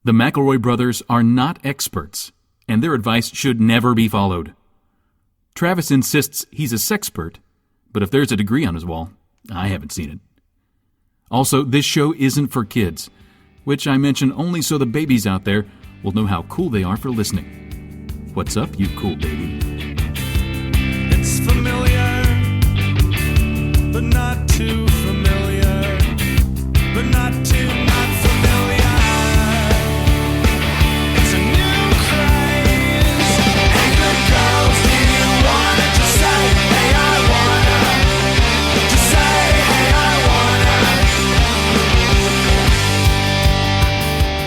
The McElroy brothers are not experts, and their advice should never be followed. Travis insists he's a sexpert, but if there's a degree on his wall, I haven't seen it. Also, this show isn't for kids, which I mention only so the babies out there will know how cool they are for listening. What's up, you cool baby? It's familiar, but not too familiar, but not too not familiar. It's a new craze. Hey, good girls, do you wanna just say, hey, I wanna? Just say, hey, I wanna.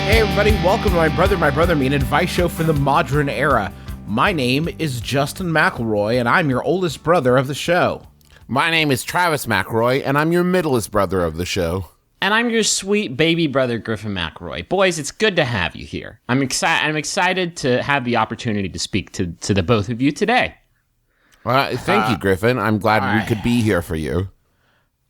Hey everybody, welcome to My Brother, Me, an advice show from the modern era. My name is Justin McElroy, and I'm your oldest brother of the show. My name is Travis McElroy, and I'm your middlest brother of the show. And I'm your sweet baby brother, Griffin McElroy. Boys, it's good to have you here. I'm excited to have the opportunity to speak to the both of you today. Thank you, Griffin. I'm glad we could be here for you.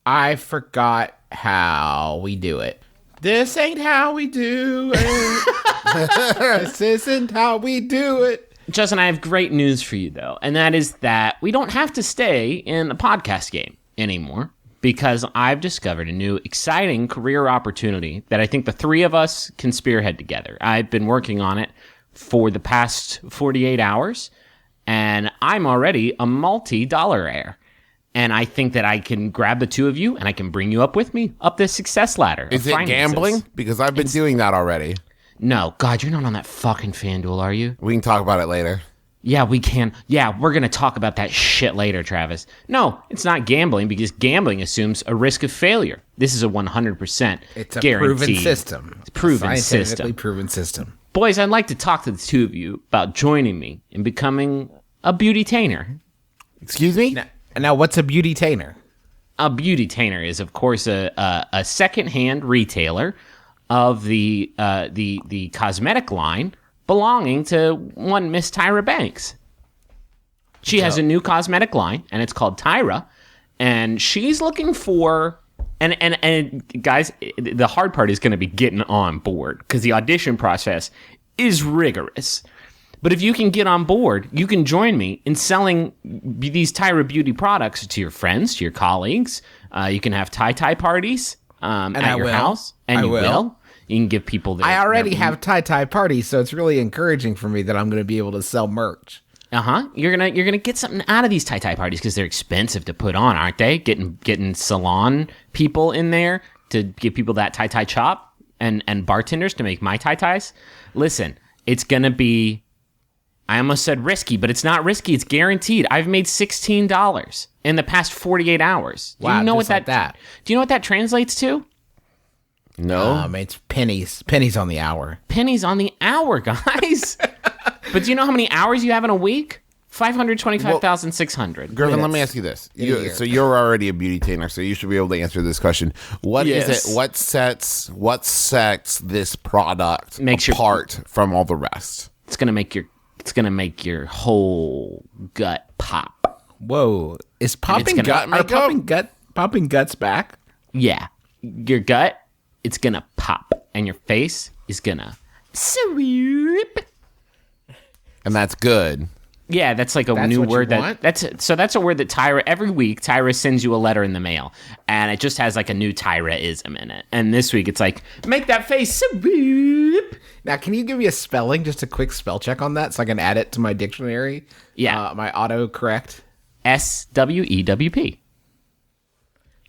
I forgot how we do it. This ain't how we do it. This isn't how we do it. Justin, I have great news for you, though, and that is that we don't have to stay in a podcast game anymore because I've discovered a new exciting career opportunity that I think the three of us can spearhead together. I've been working on it for the past 48 hours, and I'm already a multi-dollaraire. And I think that I can grab the two of you and I can bring you up with me up this success ladder. Is it gambling? Because I've been doing that already. No, God, you're not on that fucking FanDuel, are you? We can talk about it later. Yeah, we can. Yeah, we're going to talk about that shit later, Travis. No, it's not gambling because gambling assumes a risk of failure. This is a 100% It's a guaranteed. proven system. It's a proven Scientifically system. proven system. Boys, I'd like to talk to the two of you about joining me in becoming a beautytainer. Excuse me? Now, what's a beautytainer? A beautytainer is, of course, a secondhand retailer of the cosmetic line belonging to one Miss Tyra Banks. She has a new cosmetic line, and it's called Tyra, and she's looking for... And guys, the hard part is going to be getting on board, because the audition process is rigorous. But if you can get on board, you can join me in selling these Tyra Beauty products to your friends, to your colleagues. You can have tie-tie parties at your house, and you will. You can give people their... I already have tie-tie parties, so it's really encouraging for me that I'm going to be able to sell merch. You're gonna get something out of these tie-tie parties because they're expensive to put on, aren't they? Getting salon people in there to give people that tie-tie chop and bartenders to make my tie-ties. Listen, it's gonna be... I almost said risky, but it's not risky. It's guaranteed. I've made $16 in the past 48 hours. Do you know what that? Do you know what that translates to? No. It's pennies on the hour. Pennies on the hour, guys. But do you know how many hours you have in a week? 525,600. Griffin, let me ask you this. So you're already a beautytainer, so you should be able to answer this question. What is it? What sets this product apart from all the rest? It's gonna make your whole gut pop. Whoa! Is popping guts back? Yeah, your gut, it's gonna pop, and your face is gonna swoop. And that's good. Yeah, that's like a new word that's a word that every week Tyra sends you a letter in the mail, and it just has like a new Tyra-ism in it. And this week it's like, make that face swoop. Now, can you give me a spelling, just a quick spell check on that, so I can add it to my dictionary? Yeah, my autocorrect. SWEWP.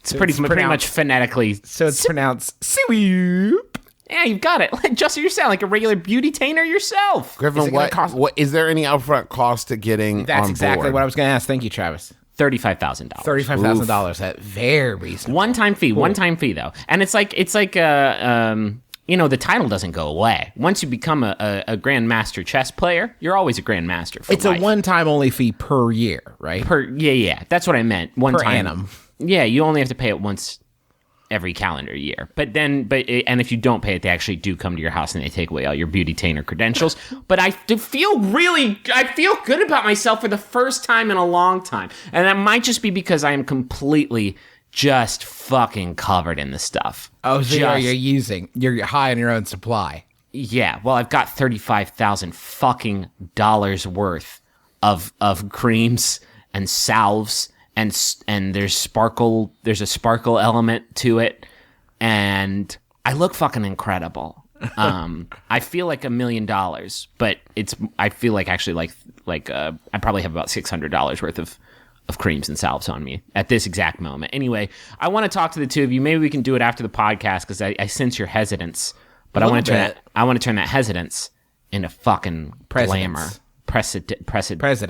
It's pretty much phonetically. So it's pronounced swoop. Yeah, you've got it. Justin, you sound like a regular beautytainer yourself. Griffin, what is there any upfront cost to getting That's on exactly board? what I was going to ask. Thank you, Travis. $35,000. $35,000. That's very reasonable. One-time fee though, and it's like the title doesn't go away. Once you become a grandmaster chess player, you're always a grandmaster for life. It's a one-time only fee per year, right? Yeah. That's what I meant. One per time. annum. Yeah, you only have to pay it once every calendar year. And if you don't pay it, they actually do come to your house and they take away all your beautytainer credentials. But I feel good about myself for the first time in a long time. And that might just be because I am completely just fucking covered in the stuff. Oh, so you're high on your own supply. Yeah, well, I've got $35,000 fucking dollars worth of creams and salves, and there's a sparkle element to it, and I look fucking incredible. I feel like $1 million, but I feel like actually I probably have about $600 worth of creams and salves on me at this exact moment. Anyway, I want to talk to the two of you. Maybe we can do it after the podcast because I sense your hesitance. But I want to turn that hesitance into fucking glamour. President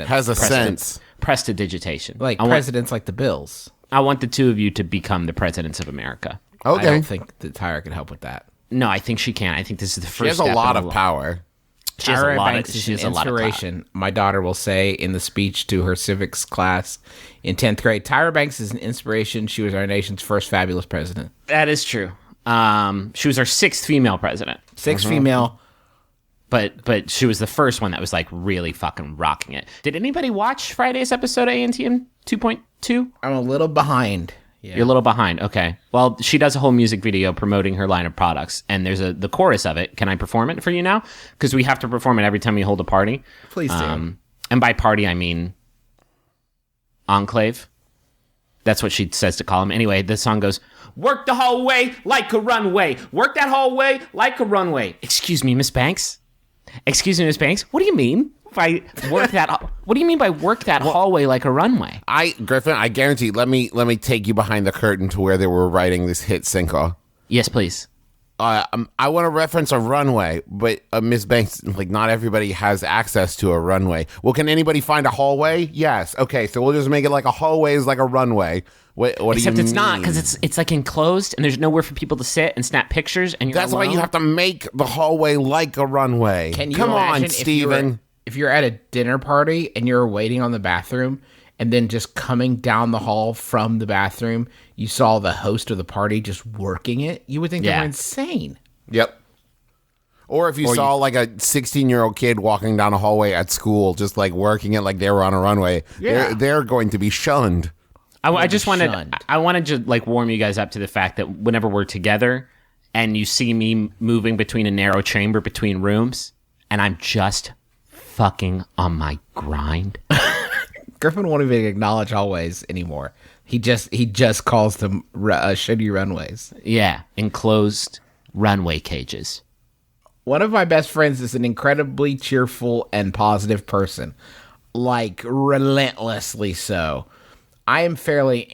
Has a sense. Prestidigitation. like presidents like the Bills. I want the two of you to become the presidents of America. Okay. I don't think that Tyra could help with that. No, I think she can. I think this is the first She has step a lot in of power. She has a Tyra lot Banks of, is she an has a lot of power. inspiration. My daughter will say in the speech to her civics class in 10th grade, Tyra Banks is an inspiration. She was our nation's first fabulous president. That is true. She was our 6th female president. 6th female. But she was the first one that was like really fucking rocking it. Did anybody watch Friday's episode of ANTM 2.2? I'm a little behind. Yeah. You're a little behind. Okay. Well, she does a whole music video promoting her line of products, and there's the chorus of it. Can I perform it for you now? Because we have to perform it every time we hold a party. Please do. And by party, I mean enclave. That's what she says to call him. Anyway, the song goes, work the hallway like a runway. Work that hallway like a runway. Excuse me, Miss Banks. Excuse me, Miss Banks. What do you mean by work that? What do you mean by work that hallway like a runway? Griffin, I guarantee. Let me take you behind the curtain to where they were writing this hit single. Yes, please. I want to reference a runway, but Miss Banks, like, not everybody has access to a runway. Well, can anybody find a hallway? Yes. Okay, so we'll just make it like a hallway is like a runway. What do you mean? Except it's not, because it's like enclosed, and there's nowhere for people to sit and snap pictures, and you're That's why alone. you have to make the hallway like a runway. Can you Come on, imagine Steven. if you're at a dinner party and you're waiting on the bathroom, and then just coming down the hall from the bathroom, you saw the host of the party just working it? You would think they Yeah. were insane. Yep. Or if you saw like a 16-year-old kid walking down a hallway at school, just like working it like they were on a runway, Yeah. they're going to be shunned. I just wanted shunned. I wanted to like warm you guys up to the fact that whenever we're together and you see me moving between a narrow chamber between rooms and I'm just fucking on my grind. Griffin won't even acknowledge hallways anymore. He just calls them shitty runways. Yeah, enclosed runway cages. One of my best friends is an incredibly cheerful and positive person, like relentlessly so. I am fairly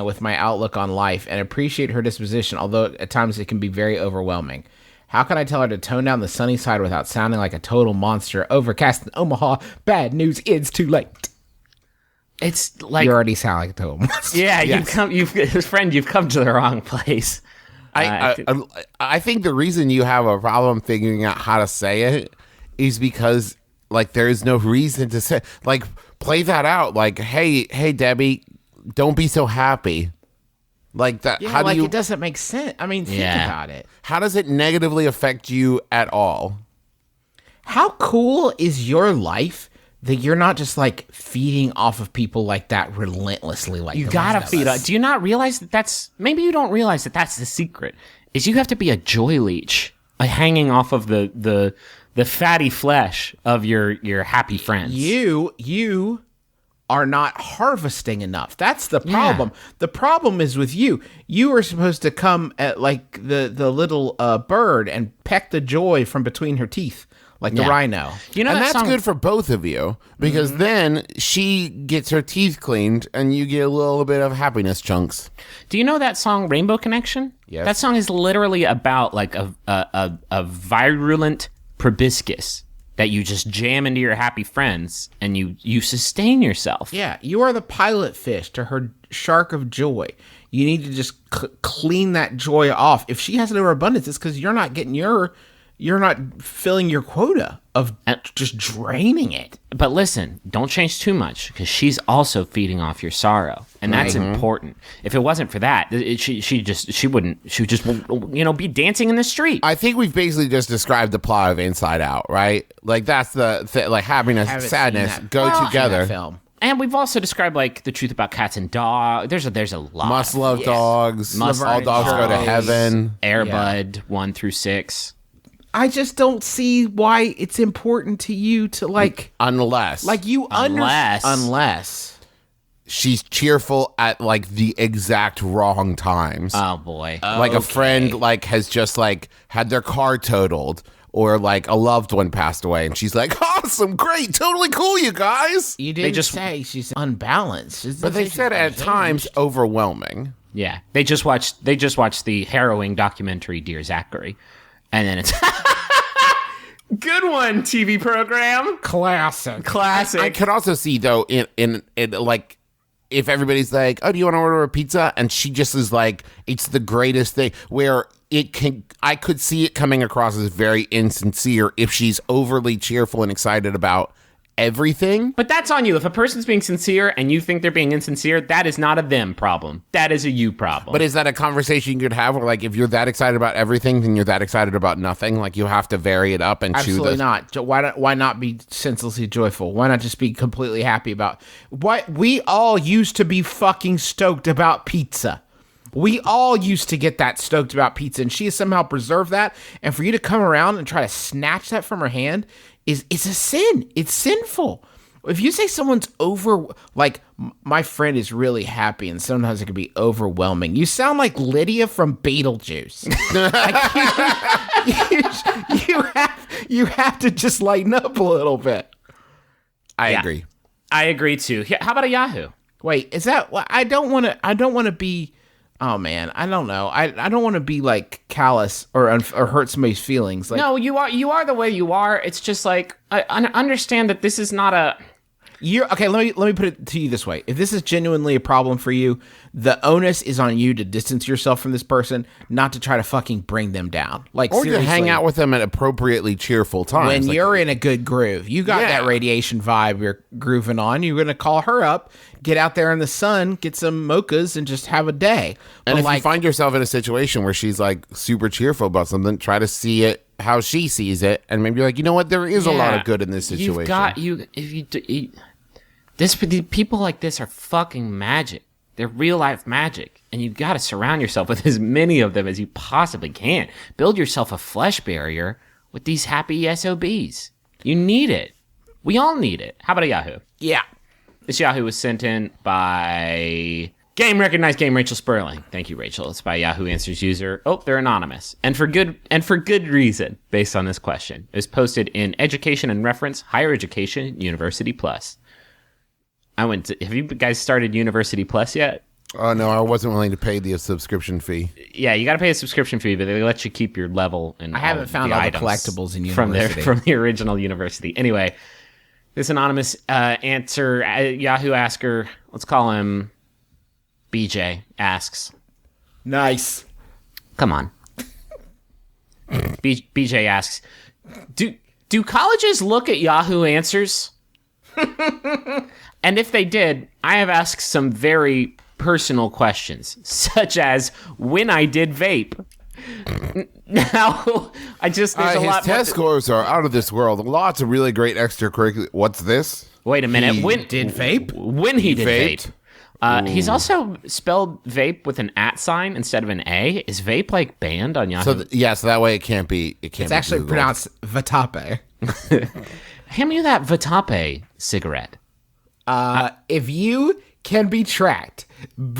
with my outlook on life and appreciate her disposition, although at times it can be very overwhelming. How can I tell her to tone down the sunny side without sounding like a total monster? Overcast in Omaha. Bad news. It's too late. It's like You already sound like a total monster. yeah, you've come to the wrong place. I think the reason you have a problem figuring out how to say it is because like there is no reason to say, like, play that out. Like, hey Debbie, don't be so happy. Like that. Yeah, how like do you? it doesn't make sense. I mean, think Yeah. about it. How does it negatively affect you at all? How cool is your life that you're not just like feeding off of people like that relentlessly? Like You the gotta rest of feed us? on. Do you not realize that's maybe you don't realize that's the secret? Is you have to be a joy leech, hanging off of the fatty flesh of your happy friends. You are not harvesting enough. That's the problem. The problem is with you. You are supposed to come at like the little bird and peck the joy from between her teeth, like the Yeah. rhino. You know And that that's song? good for both of you because then she gets her teeth cleaned and you get a little bit of happiness chunks. Do you know that song Rainbow Connection? Yes. That song is literally about like a virulent proboscis that you just jam into your happy friends and you sustain yourself. Yeah, you are the pilot fish to her shark of joy. You need to just clean that joy off. If she has an overabundance, it's because you're not getting you're not filling your quota of just draining it. But listen, don't change too much because she's also feeding off your sorrow, and that's important. If it wasn't for that, she would just be dancing in the street. I think we've basically just described the plot of Inside Out, right? Like that's like happiness, Haven't sadness seen that. go Well, together. that film. And we've also described like the truth about cats and dogs. There's a lot. Must love dogs. Must all dogs go to Charles. heaven. Airbud 1 through 6. I just don't see why it's important to you to unless unless she's cheerful at like the exact wrong times. Oh boy. Like a friend like has just like had their car totaled, or like a loved one passed away, and she's like, awesome, great, totally cool, you guys. you didn't say she's unbalanced. But they said at times overwhelming. Yeah. They just watched the harrowing documentary Dear Zachary. And then it's good one, TV program. classic. Classic. I could also see though in like if everybody's like, oh, do you want to order a pizza? And she just is like, it's the greatest thing, where I could see it coming across as very insincere if she's overly cheerful and excited about everything. But that's on you. If a person's being sincere and you think they're being insincere, that is not a them problem. That is a you problem. But is that a conversation you could have where, like, if you're that excited about everything, then you're that excited about nothing? Like, you have to vary it up and Absolutely choose. not. Why not be senselessly joyful? Why not just be completely happy about what we all used to be fucking stoked about pizza? We all used to get that stoked about pizza, and she has somehow preserved that. And for you to come around and try to snatch that from her hand it's a sin. It's sinful. If you say someone's my friend is really happy, and sometimes it can be overwhelming. You sound like Lydia from Beetlejuice. you have to just lighten up a little bit. I agree. I agree too. How about a Yahoo? Wait, is that? I don't want to be. Oh man, I don't know. I don't want to be like callous or hurt somebody's feelings. Like, No, you are the way you are. It's just like I understand that this is not a. Okay, let me put it to you this way. If this is genuinely a problem for you, the onus is on you to distance yourself from this person, not to try to fucking bring them down. Like, Or seriously, to hang out with them at appropriately cheerful times. when Like, you're in a good groove. You got that radiation vibe you're grooving on. You're going to call her up, get out there in the sun, get some mochas, and just have a day. and But if you find yourself in a situation where she's like super cheerful about something, try to see it how she sees it, and maybe you're like, you know what, there is a lot of good in this situation. People like this are fucking magic. They're real life magic, and you've got to surround yourself with as many of them as you possibly can. Build yourself a flesh barrier with these happy SOBs. You need it. We all need it. How about a Yahoo? yeah. This Yahoo was sent in by Recognized Game Rachel Sperling. Thank you, Rachel. It's by Yahoo Answers user. Oh, they're anonymous, and for good reason. Based on this question, it was posted in Education and Reference Higher Education University Plus. Have you guys started University Plus yet? Oh, no, I wasn't willing to pay the subscription fee. Yeah, you got to pay a subscription fee, but they let you keep your level. And I haven't found all the collectibles in university. from the original university. Anyway, this anonymous Yahoo asker, let's call him BJ, asks. Nice. Come on. BJ asks, do colleges look at Yahoo Answers? And if they did, I have asked some very personal questions, such as when I did vape. Now, there's a lot. His test scores are out of this world. Lots of really great extracurricular. What's this? Wait a minute. He did vape? When he did vaped? vape. He's also spelled vape with an @, instead of an A. Is vape like banned on Yahoo? So that way it can't be. It's actually Googled. pronounced Vatape. Hand me that Vatape cigarette. If you can be tracked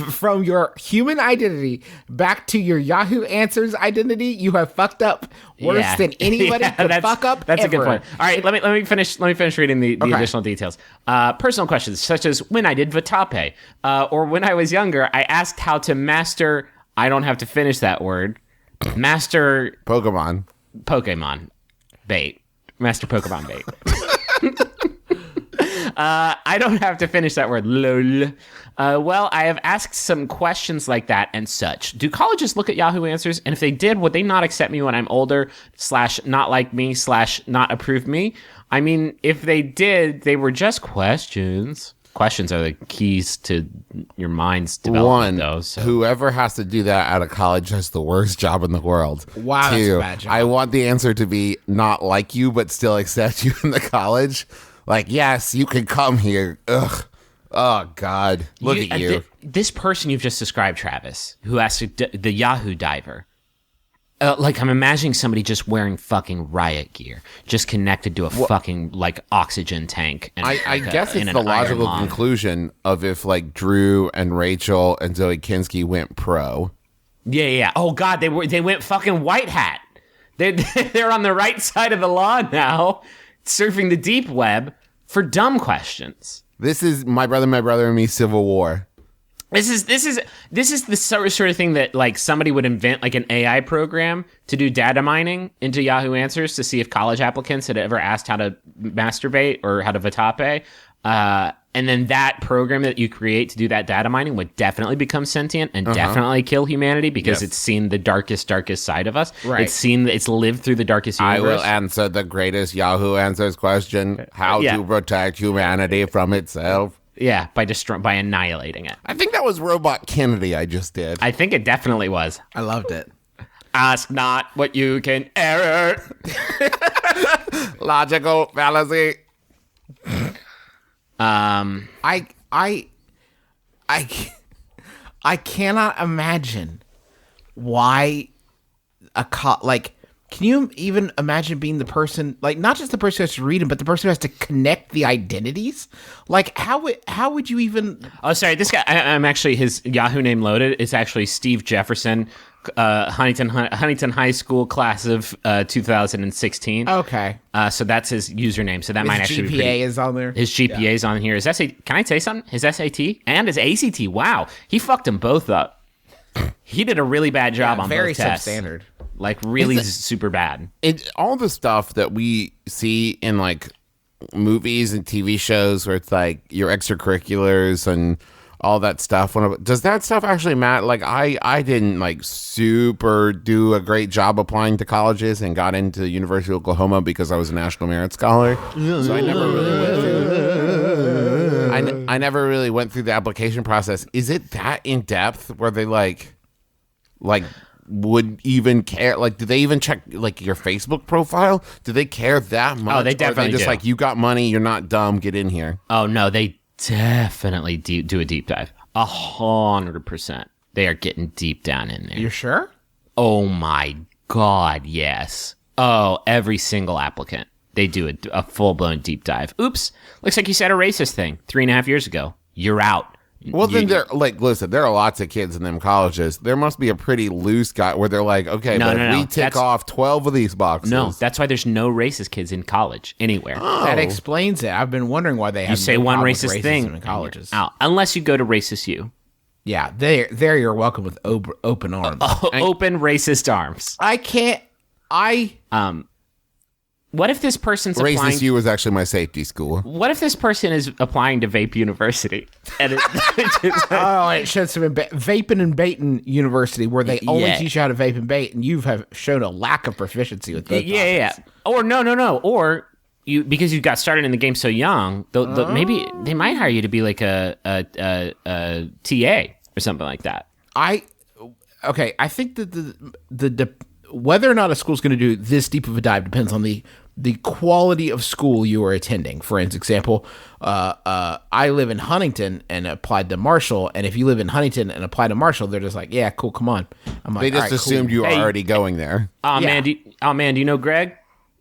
from your human identity back to your Yahoo Answers identity, you have fucked up worse than anybody could fuck up. That's ever. a good point. All right, let me finish reading the additional details. Personal questions such as when I did Vatape, or when I was younger, I asked how to master. I don't have to finish that word. Master Pokemon Bate. Master Pokemon Bate. I don't have to finish that word. Lol. Well, I have asked some questions like that and such. Do colleges look at Yahoo Answers? And if they did, would they not accept me when I'm older / not like me / not approve me? I mean, if they did, they were just questions. Questions are the keys to your mind's development, though. So. Whoever has to do that out of college has the worst job in the world. Wow, that's a bad job. I want the answer to be not like you, but still accept you in the college. Like, yes, you can come here. Ugh. Oh, God. Look at you. This person you've just described, Travis, who asked the Yahoo diver, Like, I'm imagining somebody just wearing fucking riot gear, just connected to a fucking, like, oxygen tank. And I guess in it's an the logical iron lung. conclusion of if like Drew and Rachel and Zoe Kinski went pro. Yeah. Oh, God, they went fucking white hat. They're on the right side of the law now, surfing the deep web for dumb questions. This is my brother and me Civil War. This is the sort of thing that like somebody would invent like an AI program to do data mining into Yahoo Answers to see if college applicants had ever asked how to masturbate or how to vape. And then that program that you create to do that data mining would definitely become sentient and definitely kill humanity because it's seen the darkest side of us. Right. It's lived through the darkest universe. I will answer the greatest Yahoo Answers question: how to protect humanity from itself. Yeah, by annihilating it. I think that was Robot Kennedy I just did. I think it definitely was. I loved it. Ask not what you can error. Logical fallacy. I cannot imagine why can you even imagine being the person, like, not just the person who has to read them, but the person who has to connect the identities? Like, how would you even... Oh, sorry, this guy, I'm actually, his Yahoo name loaded is actually Steve Jefferson, Huntington High School class of 2016. Okay. So that's his username. So that might His actually be GPA pretty, is on there? his GPA is on here. His SAT, can I say something? His SAT and his ACT. Wow. He fucked them both up. He did a really bad job on very both tests. substandard. Like, really super bad. All the stuff that we see in like movies and TV shows where it's like your extracurriculars and all that stuff. Does that stuff actually matter? Like, I didn't like super do a great job applying to colleges and got into University of Oklahoma because I was a National Merit Scholar. So I never really went through. I never really went through the application process. Is it that in depth where they like would even care? Like, do they even check like your Facebook profile? Do they care that much? Oh, they definitely Or are they just do. like, you got money, you're not dumb, get in here. Oh, no, they definitely do a deep dive. 100%. They are getting deep down in there. You're sure? Oh my God, yes. Oh, every single applicant. They do a full-blown deep dive. Oops, looks like you said a racist thing 3.5 years ago. You're out. Well, then they're like, listen, there are lots of kids in them colleges. There must be a pretty loose guy where they're like, okay, No, but no, if no. we tick That's- off 12 of these boxes. No, that's why there's no racist kids in college anywhere. That explains it. I've been wondering why they have You say no one problem with racist racism thing, in and you're colleges. out. Unless you go to Racist U. Yeah, there you're welcome with open arms. Open racist arms. I can't. What if this person's applying? Racist U was actually my safety school. What if this person is applying to Vape University? And It shows some Vaping and Bating University where they only Yeah. teach you how to vape and bait, and have shown a lack of proficiency with both. yeah. topics. Or no. Or you, because you got started in the game so young, maybe they might hire you to be like a TA or something like that. I think that the whether or not a school's going to do this deep of a dive depends on the quality of school you are attending. For example, I live in Huntington and applied to Marshall, and if you live in Huntington and apply to Marshall, they're just like, yeah, cool, come on. I'm like, They just "All right, assumed cool. you were Hey. already going there. Oh Yeah. man, do you know Greg?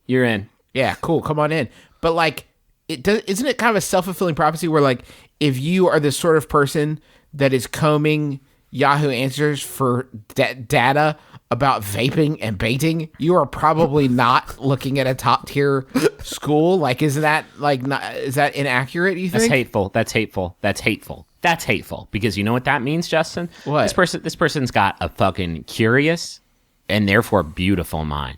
You're in. Yeah, cool, come on in. But like, isn't it kind of a self-fulfilling prophecy where like, if you are the sort of person that is combing Yahoo Answers for data about vaping and baiting, you are probably not looking at a top tier school. Like, is that inaccurate? You That's think? hateful. That's hateful. That's hateful. That's hateful. Because you know what that means, Justin? What? This person's got a fucking curious and therefore beautiful mind.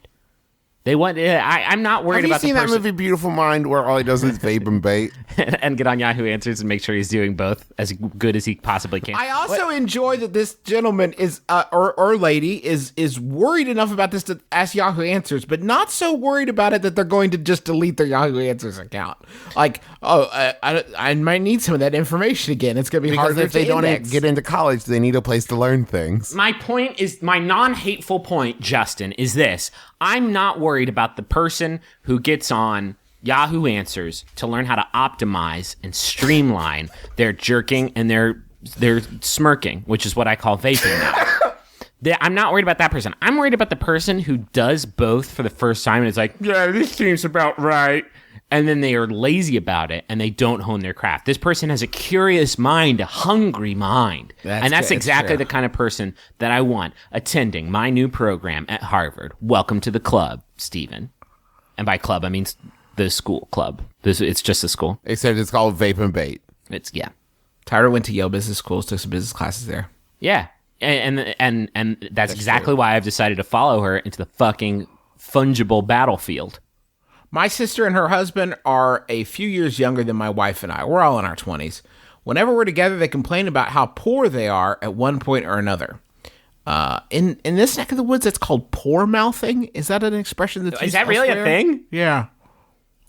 They want. I'm not worried Have you about seen the that person movie Beautiful Mind where all he does is vape and bait? and get on Yahoo Answers and make sure he's doing both as good as he possibly can. I also enjoy that this gentleman is or lady is worried enough about this to ask Yahoo Answers, but not so worried about it that they're going to just delete their Yahoo Answers account. Like, I might need some of that information again. It's going to be Because harder if they to don't index. get into college, they need a place to learn things. My point is, my non-hateful point, Justin, is this. I'm not worried about the person who gets on Yahoo Answers to learn how to optimize and streamline their jerking and their smirking, which is what I call vaping now. I'm not worried about that person. I'm worried about the person who does both for the first time and is like, yeah, this seems about right. And then they are lazy about it and they don't hone their craft. This person has a curious mind, a hungry mind. That's exactly the kind of person that I want attending my new program at Harvard. Welcome to the club, Stephen. And by club, I mean the school club. It's just a school. Except it's called Vape and Bate. Yeah. Tyra went to Yale Business School, took some business classes there. Yeah. And that's exactly why I've decided to follow her into the fucking fungible battlefield. My sister and her husband are a few years younger than my wife and I. We're all in our 20s. Whenever we're together, they complain about how poor they are at one point or another. In this neck of the woods, it's called poor mouthing. Is that an expression that's Is that really a thing? Yeah.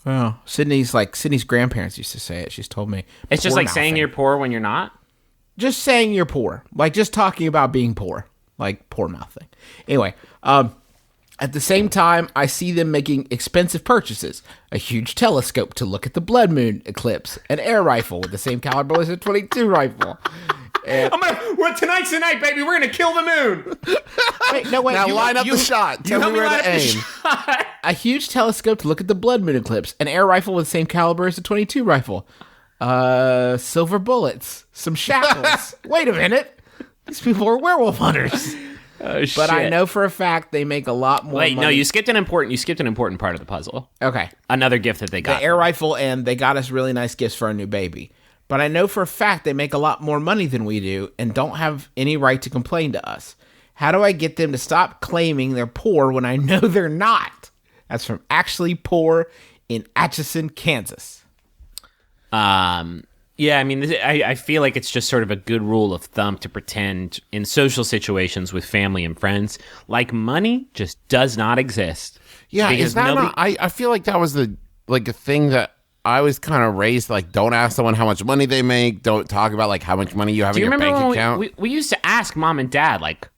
Oh, Sydney's grandparents used to say it. She's told me. It's just like Poor saying mouthing. you're poor when you're not? Just saying you're poor. Like just talking about being poor. Like poor mouthing. Anyway, at the same time, I see them making expensive purchases. A huge telescope to look at the blood moon eclipse. An air rifle with the same caliber as a .22 rifle. Tonight's the night, baby. We're going to kill the moon. Wait, no, wait. Now line up the shot. Tell me where to aim. A huge telescope to look at the blood moon eclipse. An air rifle with the same caliber as a .22 rifle. Silver bullets. Some shackles. Wait a minute. These people are werewolf hunters. Oh, shit. But I know for a fact they make a lot more money. No, you skipped an important part of the puzzle. Okay. Another gift that they got. The air rifle, and they got us really nice gifts for our new baby. But I know for a fact they make a lot more money than we do and don't have any right to complain to us. How do I get them to stop claiming they're poor when I know they're not? That's from Actually Poor in Atchison, Kansas. Yeah, I mean, I feel like it's just sort of a good rule of thumb to pretend in social situations with family and friends, like money just does not exist. Yeah, Because is that not, I feel like that was a thing that I was kind of raised, like, don't ask someone how much money they make, don't talk about, like, how much money you have Do in you your remember bank when account. we used to ask mom and dad, like,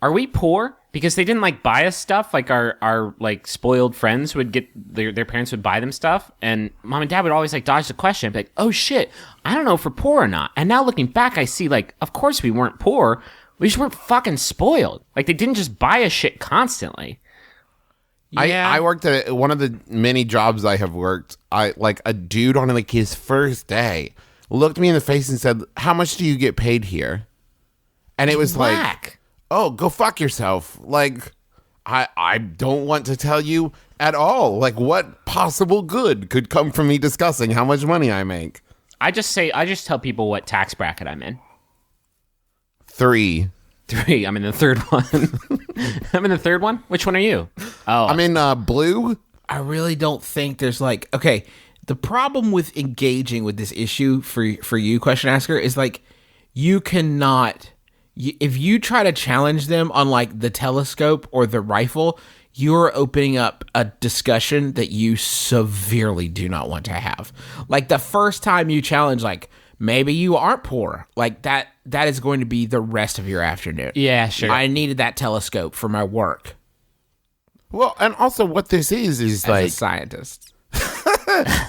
are we poor? Because they didn't, like, buy us stuff. Like, our like, spoiled friends would get, their parents would buy them stuff. And mom and dad would always, like, dodge the question. Be like, oh, shit, I don't know if we're poor or not. And now looking back, I see, like, of course we weren't poor. We just weren't fucking spoiled. Like, they didn't just buy us shit constantly. Yeah. I worked at one of the many jobs I have worked. A dude on, like, his first day looked me in the face and said, how much do you get paid here? And it was like, oh, go fuck yourself. Like, I don't want to tell you at all. Like, what possible good could come from me discussing how much money I make? I just tell people what tax bracket I'm in. 3. I'm in the third one. I'm in the third one? Which one are you? Oh, I'm in blue. I really don't think there's like, okay, the problem with engaging with this issue for you, question asker, is like, you cannot, if you try to challenge them on like the telescope or the rifle, you're opening up a discussion that you severely do not want to have. Like the first time you challenge, like, maybe you aren't poor, like that is going to be the rest of your afternoon. Yeah, sure. I needed that telescope for my work Well, and also what this is as like a scientist.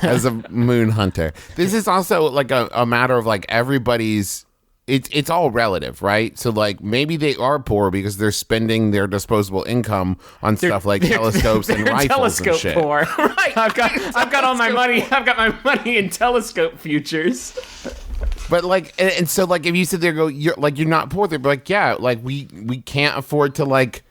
as a moon hunter. This is also like a matter of like everybody's. It's all relative, right? So like maybe they are poor because they're spending their disposable income on stuff like telescopes and rifles and shit. Poor. Right. I've got all my money. I've got my money in telescope futures. But like, and so like if you sit there and go, you're not poor. They're like, yeah, like we can't afford to like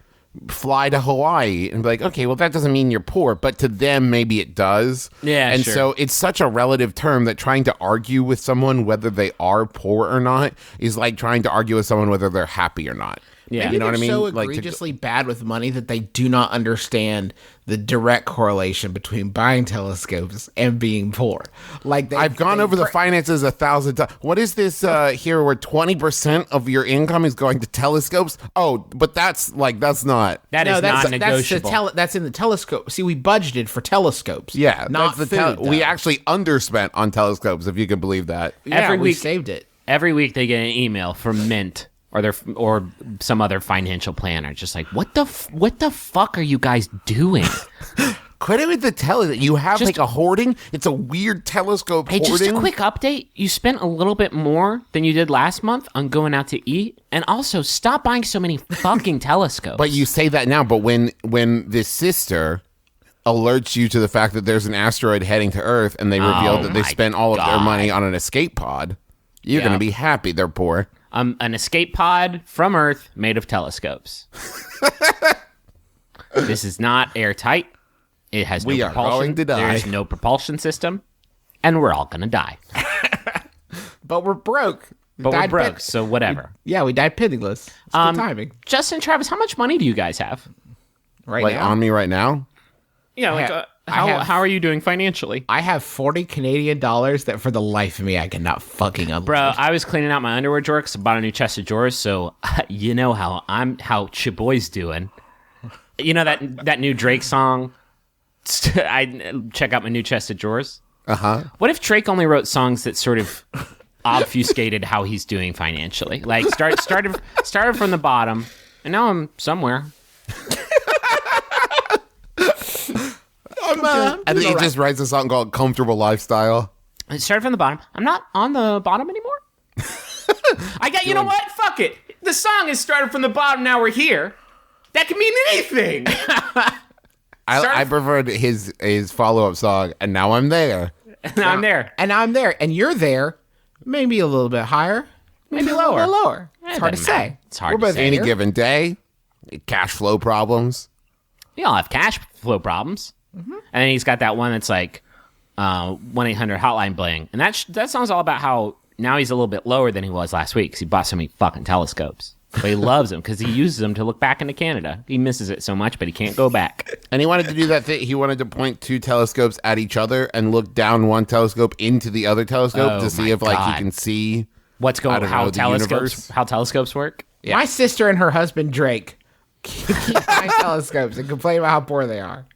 fly to Hawaii, and be like, okay, well that doesn't mean you're poor, but to them maybe it does. Yeah, and sure. so it's such a relative term that trying to argue with someone whether they are poor or not is like trying to argue with someone whether they're happy or not. Yeah. You know what I mean? So Like, egregiously bad with money that they do not understand the direct correlation between buying telescopes and being poor. Like I've gone over the finances 1,000 times. What is this here where 20% of your income is going to telescopes? Oh, but that's not. That is not negotiable. That's in the telescope. See, we budgeted for telescopes. Yeah, not that's the food. we though. actually underspent on telescopes, if you can believe that. Yeah, Every we week- saved it. Every week they get an email from Mint or some other financial planner, just like, what the fuck are you guys doing? Quit it with the telescope. You have Just- like a hoarding. It's a weird telescope Hey, hoarding. just a quick update. You spent a little bit more than you did last month on going out to eat. And also, stop buying so many fucking telescopes. But you say that now, but when this sister alerts you to the fact that there's an asteroid heading to Earth and they reveal that they my spent all of their God. money on an escape pod, you're Yeah. going to be happy they're poor. An escape pod from Earth made of telescopes. This is not airtight. It has We no are propulsion. going to die. There's no propulsion system. And we're all going to die. But we're broke. But we're Died broke, pit- so whatever. Yeah, we died penniless. It's good timing. Justin, Travis, how much money do you guys have? Right Like now, on me right now? Yeah, like how are you doing financially? I have 40 Canadian dollars that for the life of me I cannot fucking unload. Bro, I was cleaning out my underwear drawer because I bought a new chest of drawers, so you know how Chaboy's doing. You know that new Drake song? I check out my new chest of drawers. Uh-huh. What if Drake only wrote songs that sort of obfuscated how he's doing financially? Like started from the bottom, and now I'm somewhere. And then he just writes a song called Comfortable Lifestyle. It started from the bottom. I'm not on the bottom anymore. You know what? Fuck it. The song is started from the bottom. Now we're here. That can mean anything. I preferred his follow-up song, and now I'm there. Now I'm there. And I'm there, and you're there. Maybe a little bit higher, maybe a little bit lower. It's hard to doesn't matter. say. It's hard We're to both say. Any here. given day, cash flow problems. We all have cash flow problems. And then he's got that one that's like 1-800 hotline bling. And that song's all about how now he's a little bit lower than he was last week because he bought so many fucking telescopes. But he loves them because he uses them to look back into Canada. He misses it so much, but he can't go back. And he wanted to do that thing. He wanted to point two telescopes at each other and look down one telescope into the other telescope Oh to see my if like God. he can see What's I going don't how know, the telescopes universe. work? My sister and her husband Drake keep buying telescopes and complain about how poor they are.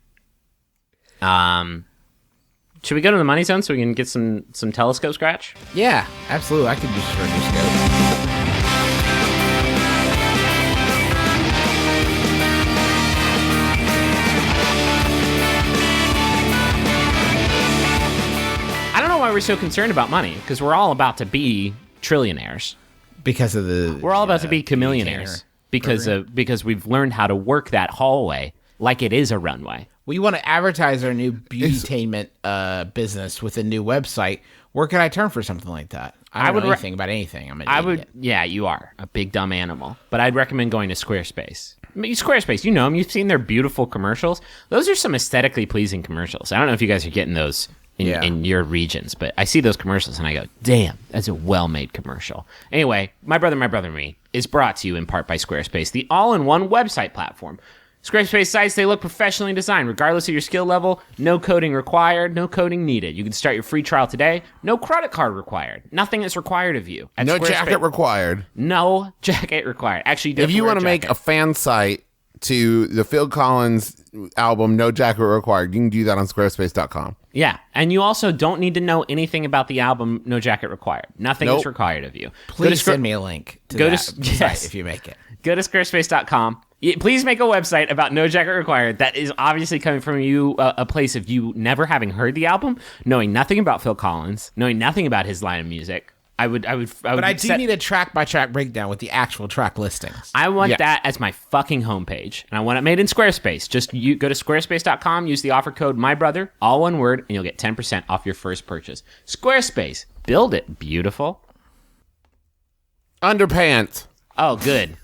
Should we go to the money zone so we can get some telescope scratch? Yeah, absolutely. I could use for a new scope. I don't know why we're so concerned about money because we're all about to be trillionaires. Because of the We're all about to be chameleonaires because we've learned how to work that hallway like it is a runway. We want to advertise our new Beautytainment business with a new website. Where could I turn for something like that? I don't know anything about anything. I'm an idiot. Yeah, you are a big dumb animal. But I'd recommend going to Squarespace. I mean, Squarespace, you know them. You've seen their beautiful commercials. Those are some aesthetically pleasing commercials. I don't know if you guys are getting those in your regions, but I see those commercials and I go, damn, that's a well-made commercial. Anyway, My Brother and Me is brought to you in part by Squarespace, the all-in-one website platform. Squarespace sites, they look professionally designed, regardless of your skill level. No coding required, no coding needed. You can start your free trial today. No credit card required. Nothing is required of you. At no Squarespace. jacket required. No jacket required. Actually, you do If you want to make a fan site to the Phil Collins album, No Jacket Required, you can do that on squarespace.com. Yeah, and you also don't need to know anything about the album No Jacket Required. Nothing Nope. is required of you. Please send me a link to go to that s- site yes. if you make it. Go to squarespace.com. Please make a website about No Jacket Required that is obviously coming from you, a place of you never having heard the album, knowing nothing about Phil Collins, knowing nothing about his line of music. But I do need a track by track breakdown with the actual track listings. I want Yeah. that as my fucking homepage, and I want it made in Squarespace. Just you go to squarespace.com, use the offer code MyBrother, all one word, and you'll get 10% off your first purchase. Squarespace, build it beautiful. Underpants. Oh, good.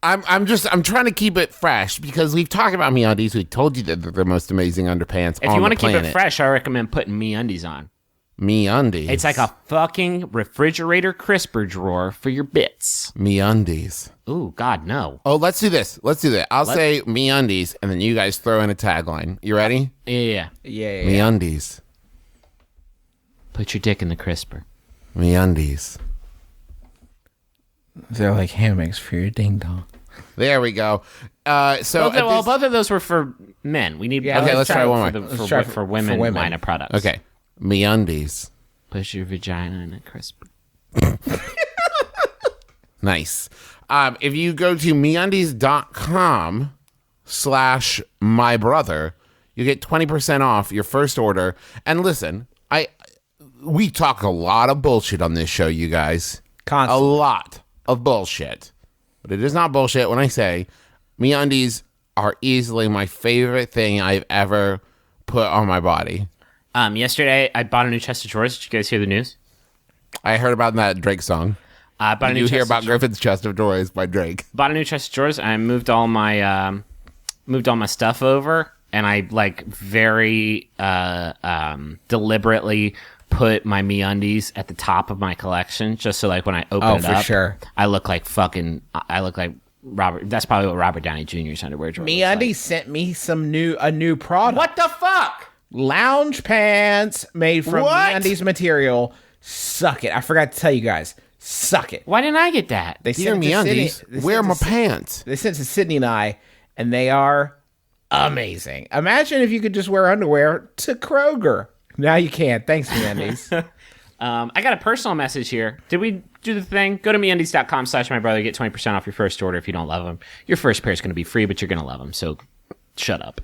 I'm trying to keep it fresh because we've talked about MeUndies. We told you that they're the most amazing underpants If on you want want to keep it fresh, I recommend putting MeUndies on. MeUndies. It's like a fucking refrigerator crisper drawer for your bits. MeUndies. Ooh, God, no. Oh, let's do this. Let's do that. I'll say MeUndies, and then you guys throw in a tagline. You ready? Yeah. Yeah. MeUndies. Put your dick in the crisper. MeUndies. They're like hammocks for your ding dong. There we go. So Both of those were for men. We need Yeah, Okay, let's try one more. For women line of products. okay, MeUndies. Put your vagina in a crisper. Nice. If you go to MeUndies.com/mybrother, you get 20% off your first order. And listen, we talk a lot of bullshit on this show, you guys. Constantly. A lot of bullshit. But it is not bullshit when I say MeUndies are easily my favorite thing I've ever put on my body. Yesterday, I bought a new chest of drawers. Did you guys hear the news? I heard about that Drake song. I bought a new You hear chest about of drawers. Griffin's Chest of Drawers by Drake. Bought a new chest of drawers. I moved all my stuff over, and I very deliberately put my MeUndies at the top of my collection, just so when I open it for up, sure. I look like Robert. That's probably what Robert Downey Jr.'s underwear drawer looks like. MeUndies sent me a new product. What the fuck? Lounge pants made from What? MeUndies material. Suck it. I forgot to tell you guys. Suck it. Why didn't I get that? They Dear sent it to MeUndies, Sydney- wear my sent it to pants. They sent it to Sydney and I, and they are amazing. Imagine if you could just wear underwear to Kroger. Now you can. Thanks, MeUndies. I got a personal message here. Did we do the thing? Go to MeUndies.com/mybrother. Get 20% off your first order if you don't love them. Your first pair is going to be free, but you're going to love them. So shut up.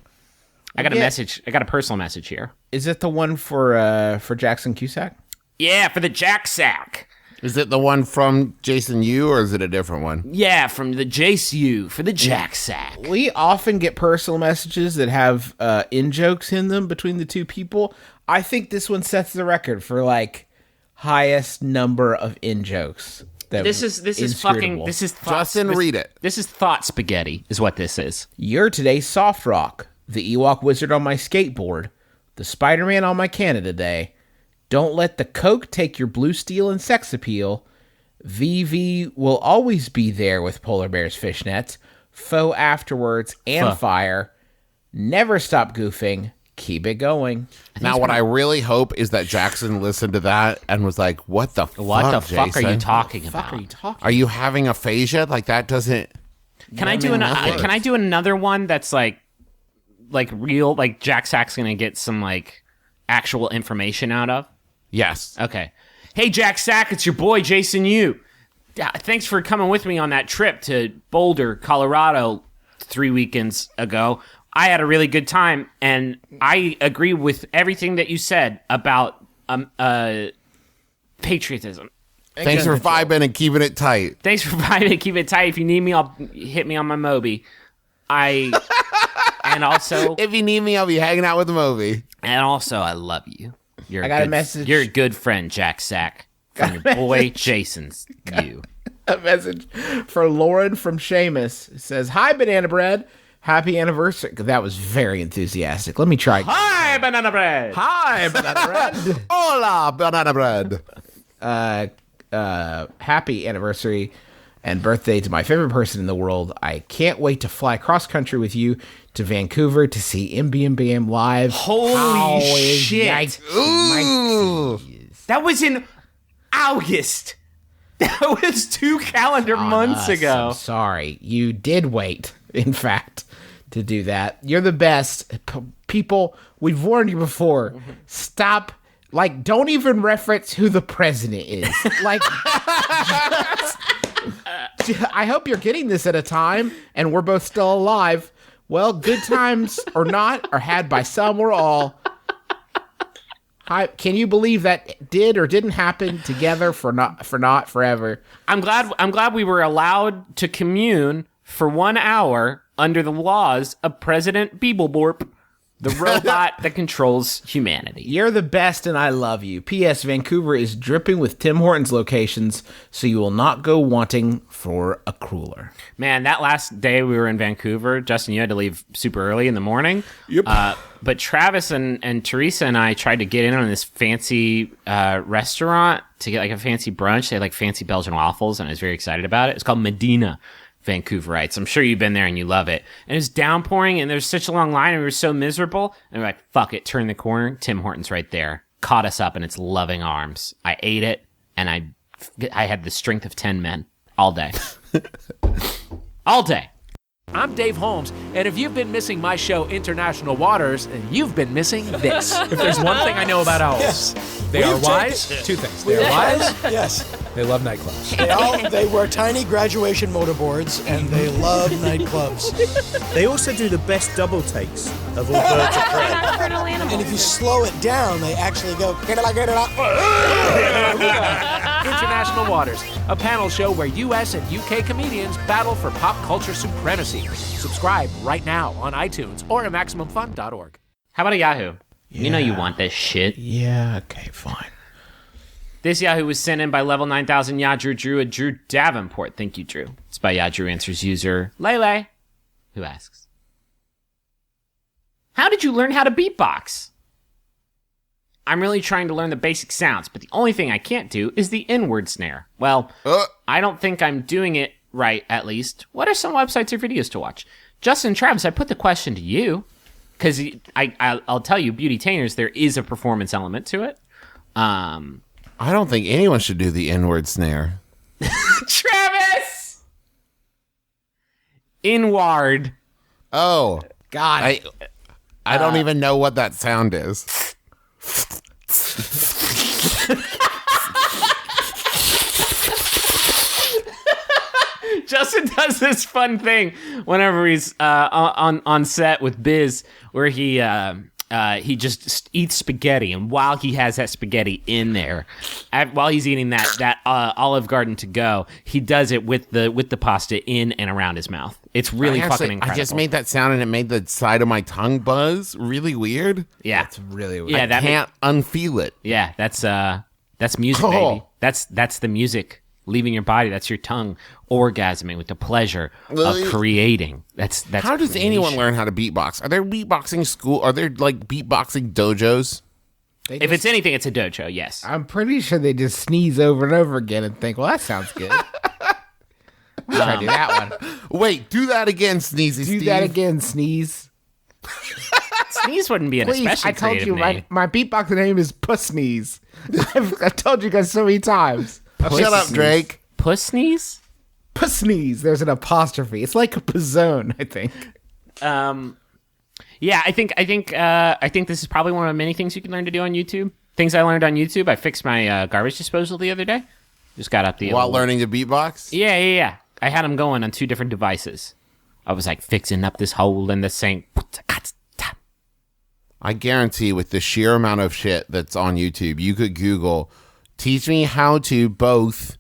I got a message. I got a personal message here. Is it the one for Jackson Cusack? Yeah, for the Jack Sack. Is it the one from Jason Yu, or is it a different one? Yeah, from the Jace U for the Jack Sack. We often get personal messages that have in-jokes in them between the two people. I think this one sets the record for highest number of in-jokes. This is fucking. This is Justin, read it. This is thought spaghetti, is what this is. You're today's soft rock, the Ewok wizard on my skateboard, the Spider-Man on my Canada Day. Don't let the Coke take your blue steel and sex appeal. VV will always be there with polar bears fishnets, faux afterwards, and fire. Never stop goofing. Keep it going. Now, what I really hope is that Jackson listened to that and was like, what the fuck, are you Jason? talking What the fuck about? are you talking Are you having aphasia? That doesn't... Can I do Can I do another one that's real? Jack Sack's gonna get some actual information out of. Yes. Okay. Hey, Jack Sack, it's your boy, Jason Yu. Thanks for coming with me on that trip to Boulder, Colorado 3 weekends ago. I had a really good time, and I agree with everything that you said about patriotism. Thanks for vibing and keeping it tight. Thanks for vibing. Keep it tight. If you need me, hit me on my Moby. And also, If you need me, I'll be hanging out with the movie. I love you. I got a message. You're a good friend, Jack Sack. From your boy, Jason's you. A message for Lauren from Seamus. It says, "Hi, Banana Bread. Happy anniversary." That was very enthusiastic. Let me try again. Hi, Banana Bread. Hi, Banana Bread. Hola, banana bread. Happy anniversary and birthday to my favorite person in the world. I can't wait to fly cross country with you to Vancouver to see MBMBaM live. Holy shit. Ooh. That was in August. That was 2 calendar months ago. I'm sorry. You did wait, in fact, to do that. You're the best. People, we've warned you before. Stop. Don't even reference who the president is. I hope you're getting this at a time, and we're both still alive. Well, good times or not are had by some or all. Can you believe that did or didn't happen together for not forever? I'm glad we were allowed to commune for 1 hour under the laws of President Beetleborp, the robot that controls humanity. You're the best and I love you. P.S. Vancouver is dripping with Tim Hortons locations, so you will not go wanting for a crueler. Man, that last day we were in Vancouver, Justin, you had to leave super early in the morning. Yep. But Travis and Teresa and I tried to get in on this fancy restaurant to get a fancy brunch. They had fancy Belgian waffles, and I was very excited about it. It's called Medina Vancouverites. I'm sure you've been there and you love it. And it was downpouring, and there's such a long line, and we were so miserable. And we're like, fuck it, turn the corner. Tim Hortons right there. Caught us up in its loving arms. I ate it, and I had the strength of 10 men all day. All day. I'm Dave Holmes, and if you've been missing my show, International Waters, you've been missing this. If there's one thing I know about owls, they are wise. Two things. They are wise. Yes. They love nightclubs. They wear tiny graduation motorboards, and they love nightclubs. They also do the best double takes of all birds of prey. Nocturnal animals. And if you slow it down, they actually go, get it out. International Waters, a panel show where U.S. and U.K. comedians battle for pop culture supremacy. Subscribe right now on iTunes or at MaximumFun.org. How about a Yahoo? You know you want this shit. Yeah, okay, fine. This Yahoo was sent in by level 9000 Drew at Drew Davenport. Thank you, Drew. It's by Drew Answers user Lele, who asks, how did you learn how to beatbox? I'm really trying to learn the basic sounds, but the only thing I can't do is the inward snare. Well, I don't think I'm doing it right, at least. What are some websites or videos to watch? Justin, Travis, I put the question to you, because I'll tell you, Beautytainers, there is a performance element to it. I don't think anyone should do the inward snare. Travis! Inward. Oh, God. I don't even know what that sound is. Justin does this fun thing whenever he's on set with Biz, where he just eats spaghetti, and while he has that spaghetti in there, while he's eating that Olive Garden to go, he does it with the pasta in and around his mouth. It's really fucking incredible. I just made that sound and it made the side of my tongue buzz really weird. Yeah, It's really weird. yeah. I can't unfeel it. Yeah, that's music, baby. That's the music leaving your body. That's your tongue orgasming with the pleasure of creating. That's How does anyone learn how to beatbox? Are there beatboxing school? Are there like beatboxing dojos? If it's anything, it's a dojo. Yes. I'm pretty sure they just sneeze over and over again and think, well, that sounds good. Try to do that one. Wait, do that again, Sneezy Do Steve. that again, sneeze. Sneeze wouldn't be an Please, especially I told you creative name. my beatboxing name is Puss Sneeze. I've told you guys so many times. Shut up, Drake. Puss sneeze? Puss Sneeze. There's an apostrophe. It's like a pizzone, I think. Yeah, I think this is probably one of many things you can learn to do on YouTube. Things I learned on YouTube. I fixed my garbage disposal the other day. Just got up the While learning to beatbox? Yeah. I had them going on 2 different devices. I was like fixing up this hole in the sink. I guarantee with the sheer amount of shit that's on YouTube, you could Google, teach me how to both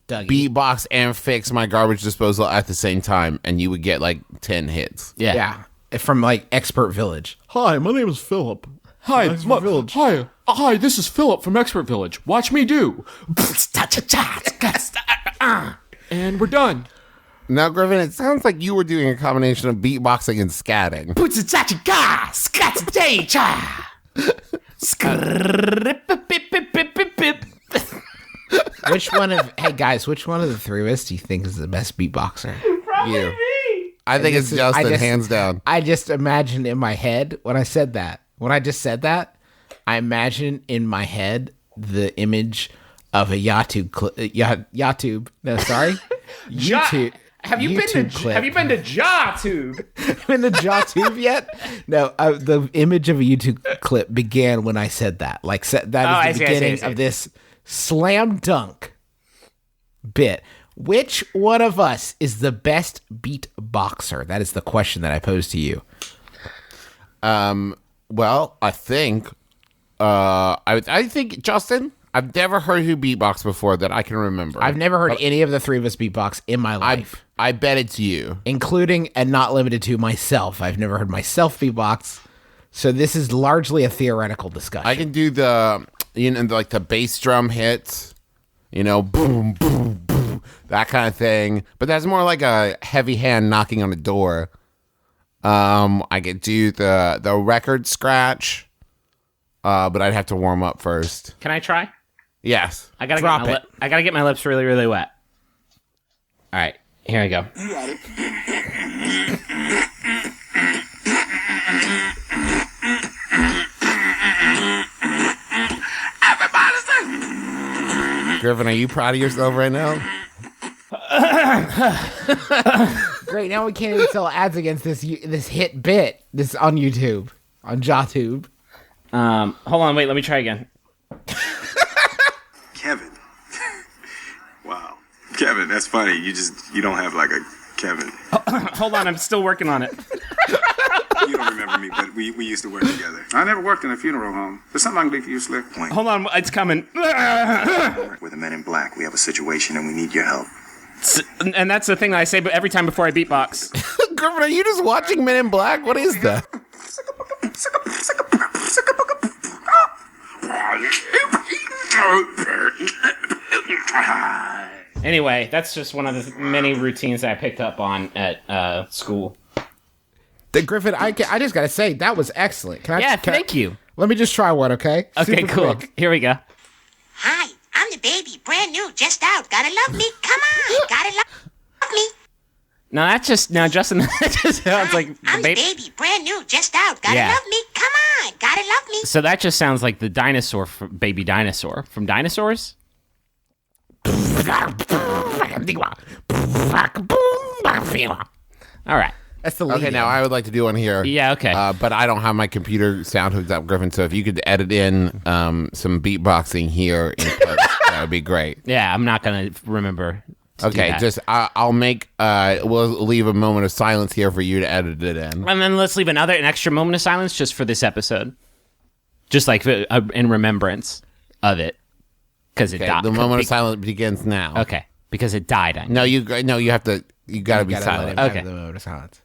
Dougie. beatbox and fix my garbage disposal at the same time, and you would get like 10 hits. Yeah. From like Expert Village. Hi, my name is Philip. Hi, Expert Village. Hi, this is Philip from Expert Village. Watch me do. And we're done. Now, Griffin, it sounds like you were doing a combination of beatboxing and scatting. Which one of the 3 of us do you think is the best beatboxer? You. I think it's Justin, hands down. I just imagined in my head when I said that. When I just said that, I imagined in my head the image of a YouTube. No, sorry. YouTube. Have you been to JawTube? Been to JawTube yet? No, the image of a YouTube clip began when I said that. That is the beginning of this slam dunk bit. Which one of us is the best beatboxer? That is the question that I posed to you. Well, I think, I think Justin. I've never heard you beatbox before that I can remember. I've never heard any of the 3 of us beatbox in my life. I bet it's you. Including and not limited to myself. I've never heard myself beatbox. So this is largely a theoretical discussion. I can do like the bass drum hits, boom, boom, boom, that kind of thing. But that's more like a heavy hand knocking on a door. I could do the record scratch, but I'd have to warm up first. Can I try? Yes. I gotta get my lips really, really wet. All right, here I go. You got it. Griffin, are you proud of yourself right now? Great, now we can't even sell ads against this hit bit. This is on YouTube. On JawTube. Hold on, wait, let me try again. Kevin, Kevin, that's funny. You don't have like a Kevin. Hold on, I'm still working on it. You don't remember me, but we used to work together. I never worked in a funeral home. There's something I can do for you, Slick. Hold on, it's coming. We're the Men in Black. We have a situation and we need your help. And that's the thing that I say every time before I beatbox. Griffin, are you just watching Men in Black? What is that? Anyway, that's just one of the many routines that I picked up on at school. Griffin, I just gotta say that was excellent. Thank you. Let me just try one, okay? Okay, Super cool. quick. Here we go. Hi, I'm the baby, brand new, just out. Gotta love me, come on, gotta love me. Now Justin, that just sounds like I'm the baby, brand new, just out. Gotta love me, come on, gotta love me. So that just sounds like the dinosaur, baby dinosaur from Dinosaurs. All right. That's the lead. Okay, now I would like to do one here. Yeah, okay. But I don't have my computer sound hooked up, Griffin. So if you could edit in some beatboxing here in post, that would be great. Yeah, I'm not gonna remember. Okay, just I'll make. We'll leave a moment of silence here for you to edit it in. And then let's leave an extra moment of silence just for this episode, just like in remembrance of it, because it died. The moment of silence begins now. Okay, because it died. No, you have to. You gotta be silent. Okay. The moment of silence.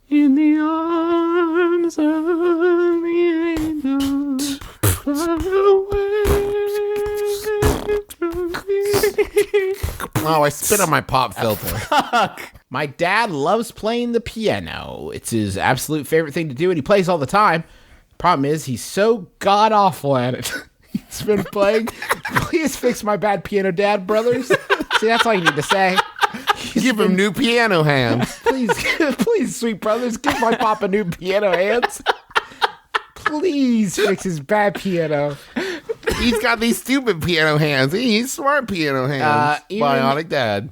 In the arms of the angel, Oh, I spit on my pop filter. My dad loves playing the piano. It's his absolute favorite thing to do, and he plays all the time. Problem is, he's so god awful at it. He's been playing. Please fix my bad piano, Dad, brothers. See, that's all you need to say. Give him new piano hands. Please, sweet brothers, give my papa new piano hands. Please fix his bad piano. He's got these stupid piano hands. He's smart piano hands. Bionic Dad.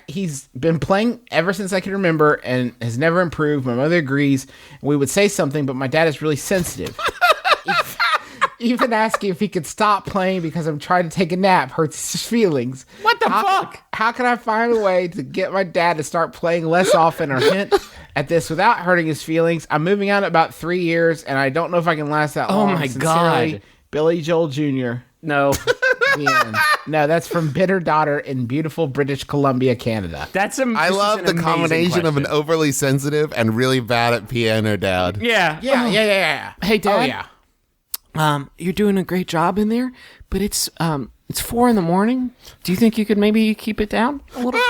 He's been playing ever since I can remember and has never improved. My mother agrees. We would say something, but my dad is really sensitive. Even asking if he could stop playing because I'm trying to take a nap hurts his feelings. What the fuck? How can I find a way to get my dad to start playing less often or hint at this without hurting his feelings? I'm moving on in about 3 years, and I don't know if I can last that long. Oh my Sincerely, God. Billy Joel Jr. No. The end. No, that's from Bitter Daughter in beautiful British Columbia, Canada. I love the combination of an overly sensitive and really bad at piano dad. Yeah. Yeah. Hey, Dad. Oh, yeah. You're doing a great job in there, but it's 4 a.m. Do you think you could maybe keep it down a little bit?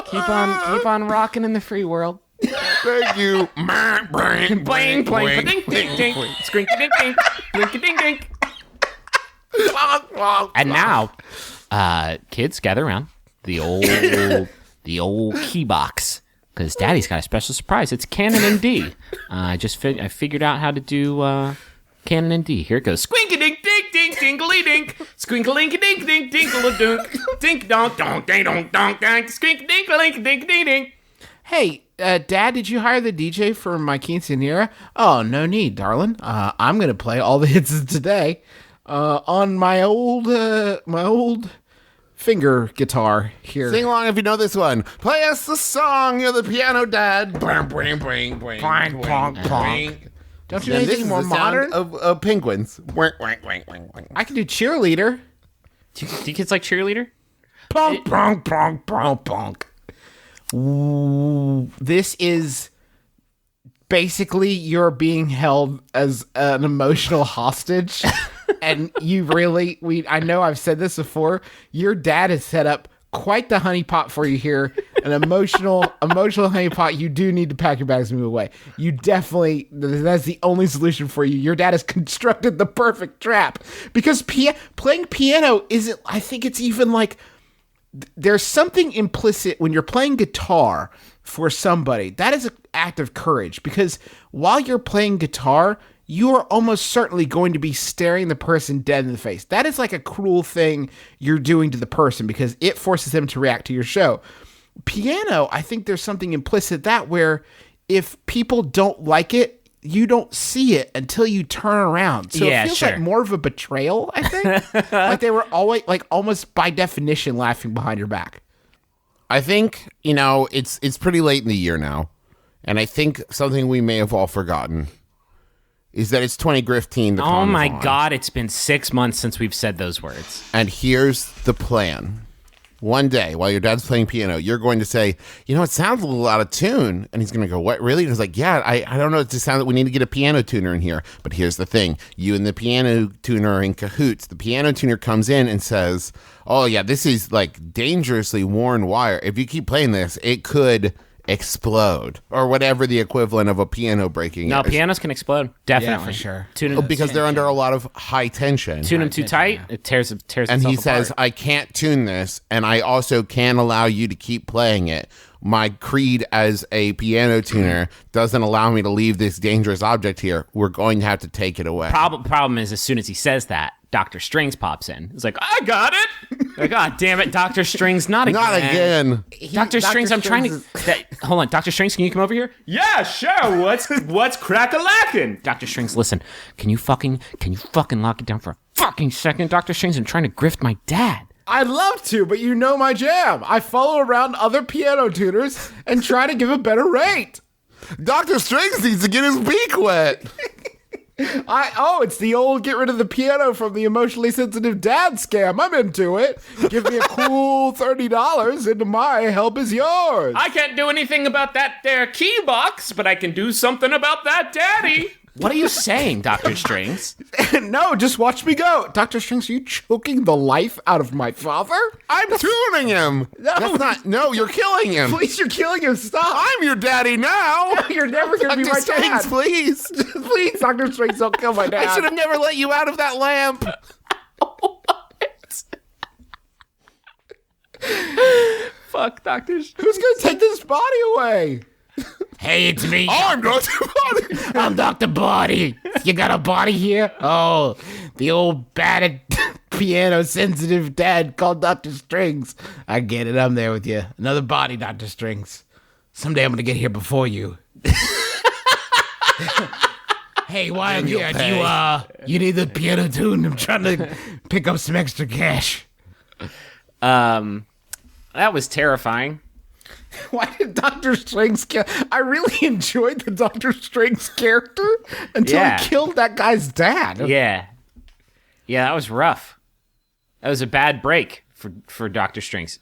Keep on rocking in the free world. Thank you. Bling, bling, ding, ding, ding. Skrinky, ding, ding. Blinky, ding, ding. And now, kids, gather around the old key box. Because Daddy's got a special surprise. It's Canon in D. I figured out how to do Canon in D. Here it goes. Squinky dink dink dink dinkly dink. Squinklinky dink dink dinkle dunk. Dink donk donk ding donk donk donk. Squink dinklink dink dink dink. Hey, Dad, did you hire the DJ for my quinceanera? Oh, no need, darling. I'm gonna play all the hits of today on my old finger guitar here. Sing along if you know this one. Play us the song. You're the piano dad. Plonk, plonk. Don't you do anything more modern? Of penguins. I can do cheerleader. Do you kids like cheerleader? Plonk, plonk, plonk, plonk, plonk. Ooh, this is basically you're being held as an emotional hostage. And you really, I know I've said this before, your dad has set up quite the honeypot for you here. An emotional honeypot. You do need to pack your bags and move away. You definitely, that's the only solution for you. Your dad has constructed the perfect trap. Because playing piano isn't, I think it's even like, there's something implicit when you're playing guitar for somebody. That is an act of courage. Because while you're playing guitar, you are almost certainly going to be staring the person dead in the face. That is like a cruel thing you're doing to the person because it forces them to react to your show. Piano, I think there's something implicit that where if people don't like it, you don't see it until you turn around. So Yeah, it feels sure. like more of a betrayal, I think. Like they were always, like, almost by definition laughing behind your back. I think, it's pretty late in the year now. And I think something we may have all forgotten is that it's 2015. Oh my God, it's been 6 months since we've said those words. And here's the plan. One day, while your dad's playing piano, you're going to say, it sounds a little out of tune. And he's going to go, what, really? And he's like, yeah, I don't know. It just sounds like we need to get a piano tuner in here. But here's the thing. You and the piano tuner are in cahoots. The piano tuner comes in and says, oh, yeah, this is like dangerously worn wire. If you keep playing this, it could explode or whatever the equivalent of a piano breaking No, is. pianos can explode. Definitely. Yeah, for sure. Tune Oh, because they're under a lot of high tension. them too tight, it tears And itself he apart. says, I can't tune this, and I also can't allow you to keep playing it. My creed as a piano tuner doesn't allow me to leave this dangerous object here. We're going to have to take it away. Problem is, as soon as he says that, Dr. Strings pops in. He's like, I got it. Like, God damn it, Dr. Strings, not again. Not again. Dr. Strings, I'm trying to... hold on, Dr. Strings, can you come over here? Yeah, sure. What's crack-a-lackin'? Dr. Strings, listen. Can you fucking lock it down for a fucking second, Dr. Strings? I'm trying to grift my dad. I'd love to, but you know my jam. I follow around other piano tuners and try to give a better rate. Dr. Strings needs to get his beak wet. It's the old get rid of the piano from the emotionally sensitive dad scam. I'm into it. Give me a cool $30 and my help is yours. I can't do anything about that there key box, but I can do something about that daddy. What are you saying, Dr. Strings? No, just watch me go. Dr. Strings, are you choking the life out of my father? I'm tuning him. No, you're killing him. Please, you're killing him. Stop. I'm your daddy now. You're never going to be Dr. my Strings, dad. please. Please, Dr. Strings, don't kill my dad. I should have never let you out of that lamp. Fuck, Dr. Strings. Who's going to take this body away? Hey, it's me. I'm Dr. Body. I'm Dr. Body. You got a body here? Oh, the old battered piano sensitive dad called Dr. Strings. I get it. I'm there with you. Another body, Dr. Strings. Someday I'm going to get here before you. Hey, why I'm here? You need the piano tune? I'm trying to pick up some extra cash. That was terrifying. Why did Dr. Strings kill? I really enjoyed the Dr. Strings character until he killed that guy's dad. Yeah. Yeah, that was rough. That was a bad break for Dr. Strings.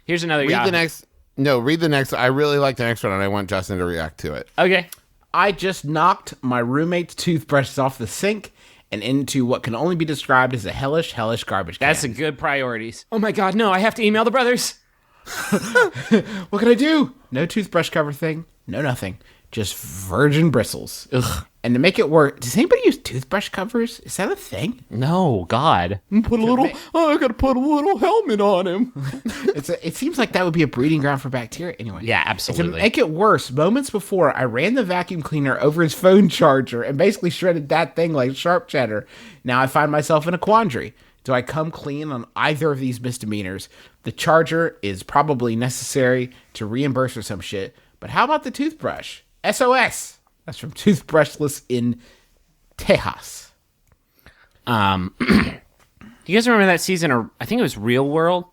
Here's another Read the next. I really like the next one, and I want Justin to react to it. Okay. I just knocked my roommate's toothbrushes off the sink and into what can only be described as a hellish garbage can. That's a good priorities. Oh my God, no, I have to email the brothers. What can I do? No toothbrush cover thing. No nothing. Just virgin bristles. Ugh. And to make it work, does anybody use toothbrush covers? Is that a thing? No, God. I gotta put a little helmet on him. It seems like that would be a breeding ground for bacteria anyway. Yeah, To absolutely. make it worse, moments before, I ran the vacuum cleaner over his phone charger and basically shredded that thing like sharp cheddar. Now I find myself in a quandary. Do I come clean on either of these misdemeanors? The charger is probably necessary to reimburse or some shit. But how about the toothbrush? SOS! That's from Toothbrushless in Tejas. Do you guys remember that season, or I think it was Real World,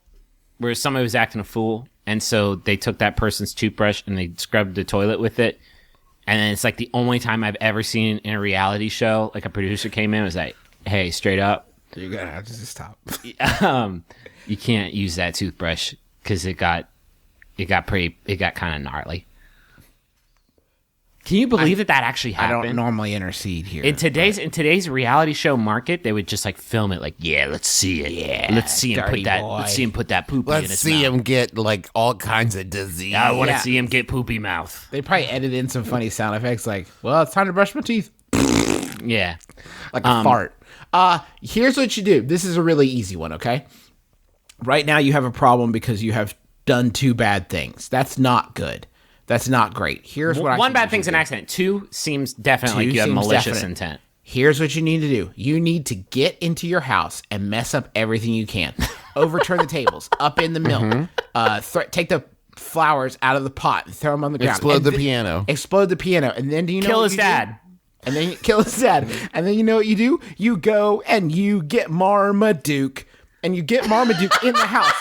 where somebody was acting a fool, and so they took that person's toothbrush and they scrubbed the toilet with it, and then it's like the only time I've ever seen in a reality show, like a producer came in and was like, hey, straight up, You're gonna have to just stop. you can't use that toothbrush because it got kind of gnarly. Can you believe that actually I happened? don't normally intercede here. In today's reality show market, they would just like film it like, yeah, let's see it. Yeah, let's see him dirty boy. Let's see him put that poopy in Let's his see mouth. him get like all kinds of disease. I want to Yeah. see him get poopy mouth. They probably edit in some funny sound effects like, well, it's time to brush my teeth. Yeah. Like a fart. Here's what you do. This is a really easy one, okay? Right now you have a problem because you have done two bad things. That's not good. That's not great. Here's what One bad thing's an accident. Two seems definitely like you have malicious intent. Here's what you need to do. You need to get into your house and mess up everything you can. Overturn the tables, up in the milk. Take the flowers out of the pot and throw them on the ground. Explode And the piano. Explode the piano. And then do you know Kill what his you do? dad. And then you kill his dad. And then you know what you do? You go and you get Marmaduke. And you get Marmaduke in the house.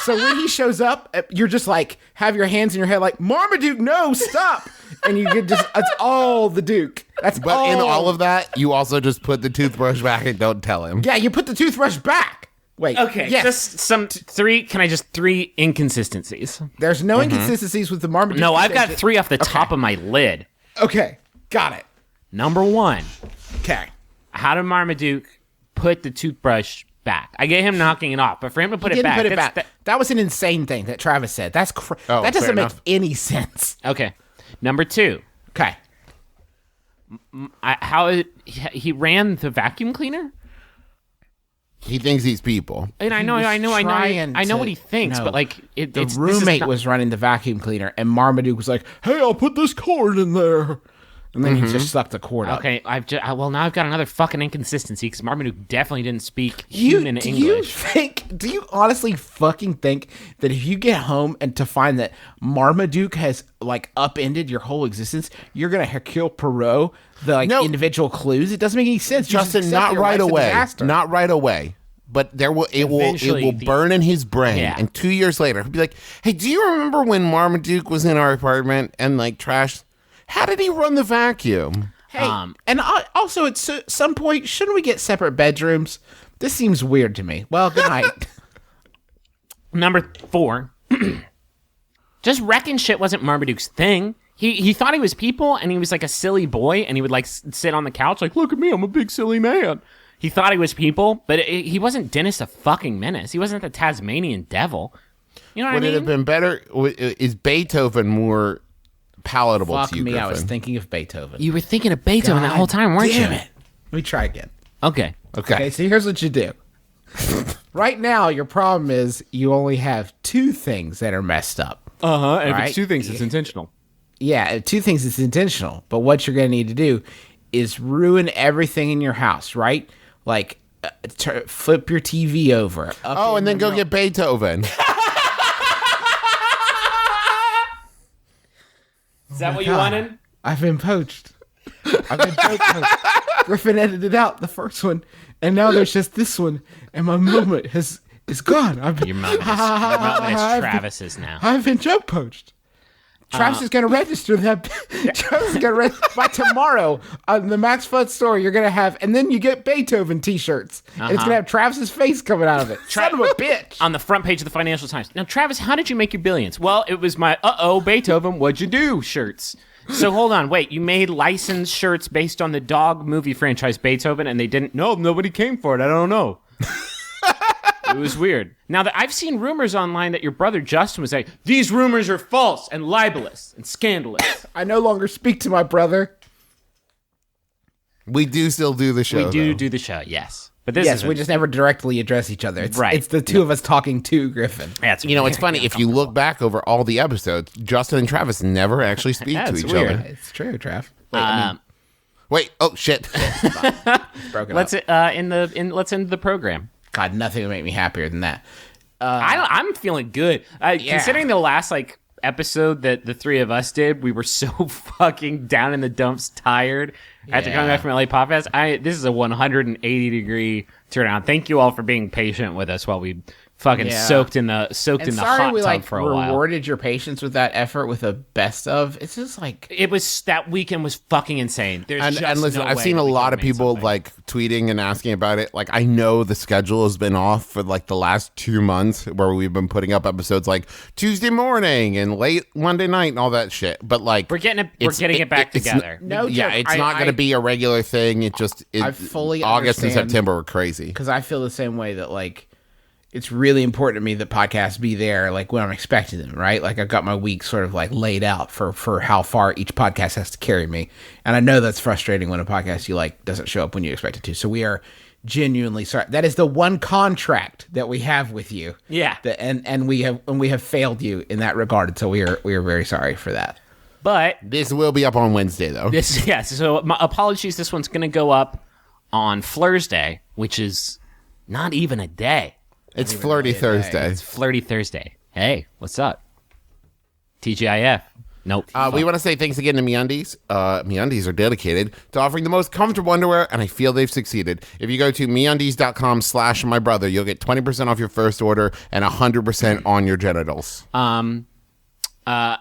So when he shows up, you're just like, have your hands in your head like, Marmaduke, no, stop. And you get just, it's all the Duke. But in all of that, you also just put the toothbrush back and don't tell him. Yeah, you put the toothbrush back. Wait. Okay, yes. just three inconsistencies? There's no inconsistencies with the Marmaduke. No, I've got three off the top of my lid. Okay, got it. Number one. Okay. How did Marmaduke put the toothbrush back? I get him knocking it off, but for him to put it back. That was an insane thing that Travis said. That doesn't make any sense. Okay. Number two. Okay. He ran the vacuum cleaner? He thinks he's people. And I know what he thinks, but like the roommate was running the vacuum cleaner, and Marmaduke was like, "Hey, I'll put this cord in there," and then he just sucked the cord up. Okay, now I've got another fucking inconsistency because Marmaduke definitely didn't speak human English. Do you honestly fucking think that if you get home and to find that Marmaduke has like upended your whole existence, you're gonna Hercule Poirot the individual clues? It doesn't make any sense. Justin, not right away. Not right away. But it will burn in his brain, and 2 years later, he'll be like, "Hey, do you remember when Marmaduke was in our apartment and like trashed? How did he run the vacuum?" Hey, and also at some point, shouldn't we get separate bedrooms? This seems weird to me. Well, good night. Number 4, just wrecking shit wasn't Marmaduke's thing. He thought he was people, and he was like a silly boy, and he would like sit on the couch like, "Look at me, I'm a big silly man." He thought he was people, but he wasn't Dennis the fucking Menace. He wasn't the Tasmanian devil. You know what I mean? Would it have been better? Is Beethoven more palatable to you, Fuck me, Griffin? I was thinking of Beethoven. You were thinking of Beethoven that whole time, weren't you? Damn it. Let me try again. Okay. Okay, so here's what you do. Right now, your problem is you only have 2 things that are messed up. And if Right? it's 2 things, it's intentional. Yeah, 2 things is intentional. But what you're going to need to do is ruin everything in your house, right? Like, flip your TV over. And then go get Beethoven. Is that what you wanted? I've been poached. Griffin edited out the first one, and now there's just this one, and my moment is gone. Your moment is Travis's now. I've been joke poached. Travis is going to register that. Travis is going to register by tomorrow on the Max Fun store. You're going to have, and then you get Beethoven T-shirts, and it's going to have Travis's face coming out of it. Son of a bitch! On the front page of the Financial Times. Now, Travis, how did you make your billions? Well, it was my Beethoven, what'd you do shirts. So hold on, wait. You made licensed shirts based on the dog movie franchise Beethoven, and they didn't. No, nobody came for it. I don't know. It was weird. Now, I've seen rumors online that your brother Justin was like, "These rumors are false and libelous and scandalous." I no longer speak to my brother. We do still do the show. We do the show, yes. But this we just never directly address each other. It's, right. It's the two of us talking to Griffin. That's it's funny. If you look back over all the episodes, Justin and Travis never actually speak to each weird. other. It's true, Trav. Wait. Oh shit. Let's end the program. God, nothing would make me happier than that. I'm feeling good. Considering the last episode that the three of us did, we were so fucking down in the dumps, tired after coming back from LA Pop Fest. This is a 180-degree turnaround. Thank you all for being patient with us while we fucking soaked in the hot tub for a while. Rewarded your patience with that effort with a best of. It's just that weekend was fucking insane. There's and listen, I've seen a lot of people tweeting and asking about it. Like, I know the schedule has been off for the last 2 months where we've been putting up episodes Tuesday morning and late Monday night and all that shit. But we're getting it back together. It's not going to be a regular thing. I fully August and September were crazy because I feel the same way that it's really important to me that podcasts be there when I'm expecting them, right? I've got my week sort of laid out for how far each podcast has to carry me. And I know that's frustrating when a podcast you doesn't show up when you expect it to. So we are genuinely sorry. That is the one contract that we have with you. Yeah. And we have failed you in that regard. So we are very sorry for that. But this will be up on Wednesday though. So my apologies. This one's going to go up on Thursday, which is not even a day. It's Flirty Thursday. It's Flirty Thursday. Hey, what's up? TGIF. Nope. We want to say thanks again to MeUndies. MeUndies are dedicated to offering the most comfortable underwear, and I feel they've succeeded. If you go to MeUndies.com/mybrother, you'll get 20% off your first order and 100% on your genitals. I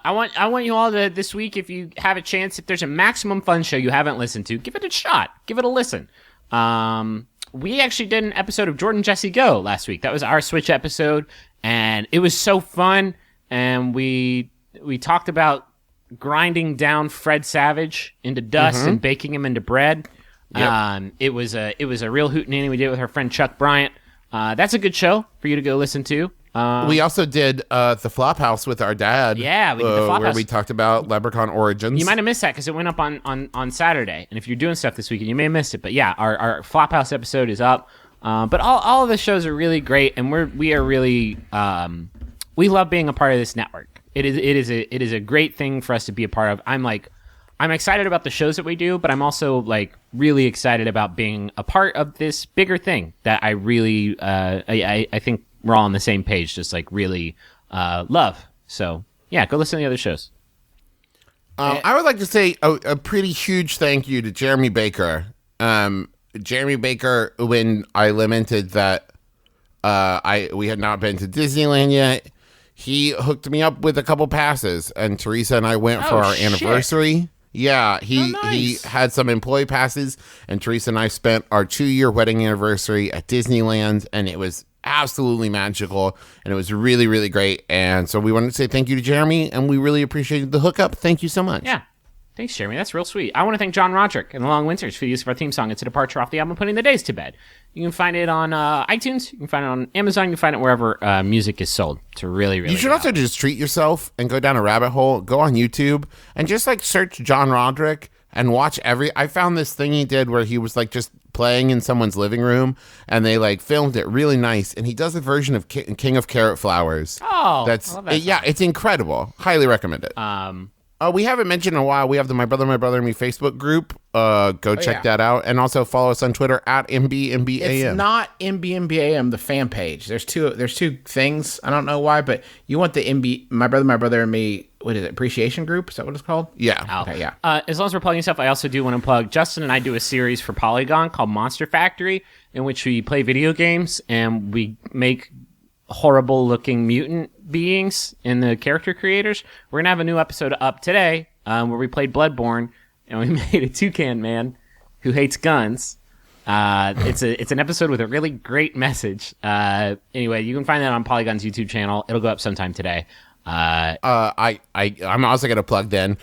want you all to, this week, if you have a chance, if there's a Maximum Fun show you haven't listened to, give it a shot. Give it a listen. We actually did an episode of Jordan Jesse Go last week. That was our Switch episode, and it was so fun. And we talked about grinding down Fred Savage into dust and baking him into bread. Yep. It was a real hootenanny. We did it with our friend Chuck Bryant. That's a good show for you to go listen to. We also did the Flophouse with our dad. Yeah, we did the Flophouse. where we talked about Leprechaun Origins. You might have missed that because it went up on Saturday. And if you're doing stuff this weekend, you may have missed it. But yeah, our Flophouse episode is up. But all of the shows are really great, and we are really we love being a part of this network. It is a great thing for us to be a part of. I'm excited about the shows that we do, but I'm also like really excited about being a part of this bigger thing that I really I think we're all on the same page, just like really love. So yeah, go listen to the other shows. I would like to say a pretty huge thank you to Jeremy Baker. Jeremy Baker, when I lamented that we had not been to Disneyland yet, he hooked me up with a couple passes, and Teresa and I went for our anniversary. Yeah, he had some employee passes, and Teresa and I spent our 2-year wedding anniversary at Disneyland, and it was absolutely magical, and it was really, really great. And so we wanted to say thank you to Jeremy, and we really appreciated the hookup. Thank you so much. Yeah. Thanks, Jeremy. That's real sweet. I want to thank John Roderick and the Long Winters for the use of our theme song. It's a departure off the album Putting the Days to Bed. You can find it on iTunes. You can find it on Amazon. You can find it wherever music is sold. It's really, really You should also just treat yourself and go down a rabbit hole. Go on YouTube and just like search John Roderick and watch I found this thing he did where he was like just playing in someone's living room, and they like filmed it really nice. And he does a version of King of Carrot Flowers. Oh, that's yeah, it's incredible. Highly recommend it. We haven't mentioned in a while. We have the My Brother and Me Facebook group. Go check that out, and also follow us on Twitter at MBMBaM. It's not MBMBaM, the fan page. There's two things. I don't know why, but you want the My Brother and Me. What is it? Appreciation group? Is that what it's called? Yeah. Okay. Yeah. As long as we're plugging stuff, I also do want to plug. Justin and I do a series for Polygon called Monster Factory, in which we play video games and we make horrible looking mutant beings in the character creators. We're gonna have a new episode up today where we played Bloodborne and we made a toucan man who hates guns. It's an episode with a really great message. Anyway, you can find that on Polygon's YouTube channel. It'll go up sometime today. I'm also gonna plug then.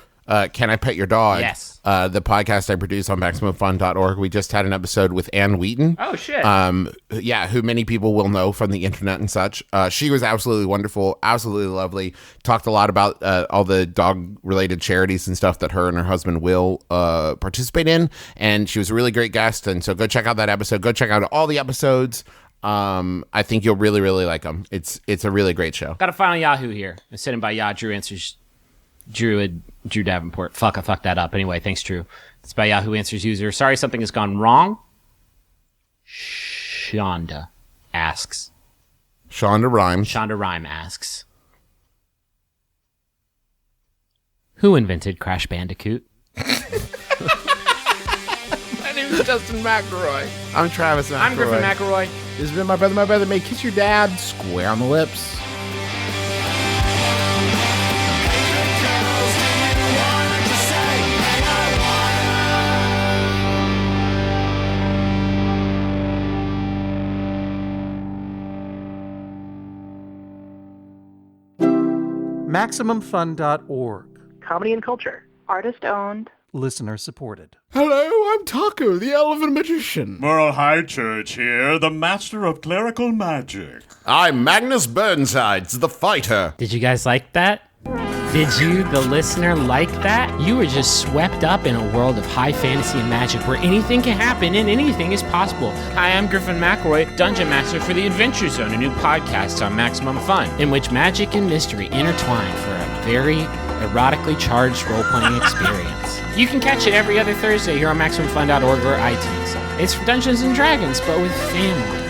Can I Pet Your Dog? Yes. The podcast I produce on MaximumFun.org. We just had an episode with Ann Wheaton. Oh, shit. Yeah, who many people will know from the internet and such. She was absolutely wonderful, absolutely lovely. Talked a lot about all the dog-related charities and stuff that her and her husband Will participate in. And she was a really great guest. And so go check out that episode. Go check out all the episodes. I think you'll really, really like them. It's a really great show. Got a final Yahoo here. I sent him by Drew Answers. Drew Davenport. Fuck, I fucked that up. Anyway, thanks, Drew. It's by Yahoo Answers user. Sorry, something has gone wrong. Shonda asks. Shonda Rhyme asks. Who invented Crash Bandicoot? My name is Justin McElroy. I'm Travis McElroy. I'm Griffin McElroy. This has been My Brother May. Kiss your dad square on the lips. MaximumFun.org. Comedy and culture. Artist owned. Listener supported. Hello, I'm Taco, the Elven Magician. Moral High Church here, the master of clerical magic. I'm Magnus Burnsides, the fighter. Did you guys like that? Did you, the listener, like that? You were just swept up in a world of high fantasy and magic where anything can happen and anything is possible. Hi, I'm Griffin McElroy, Dungeon Master for the Adventure Zone, a new podcast on Maximum Fun, in which magic and mystery intertwine for a very erotically charged role-playing experience. You can catch it every other Thursday here on MaximumFun.org or iTunes. It's for Dungeons & Dragons, but with family.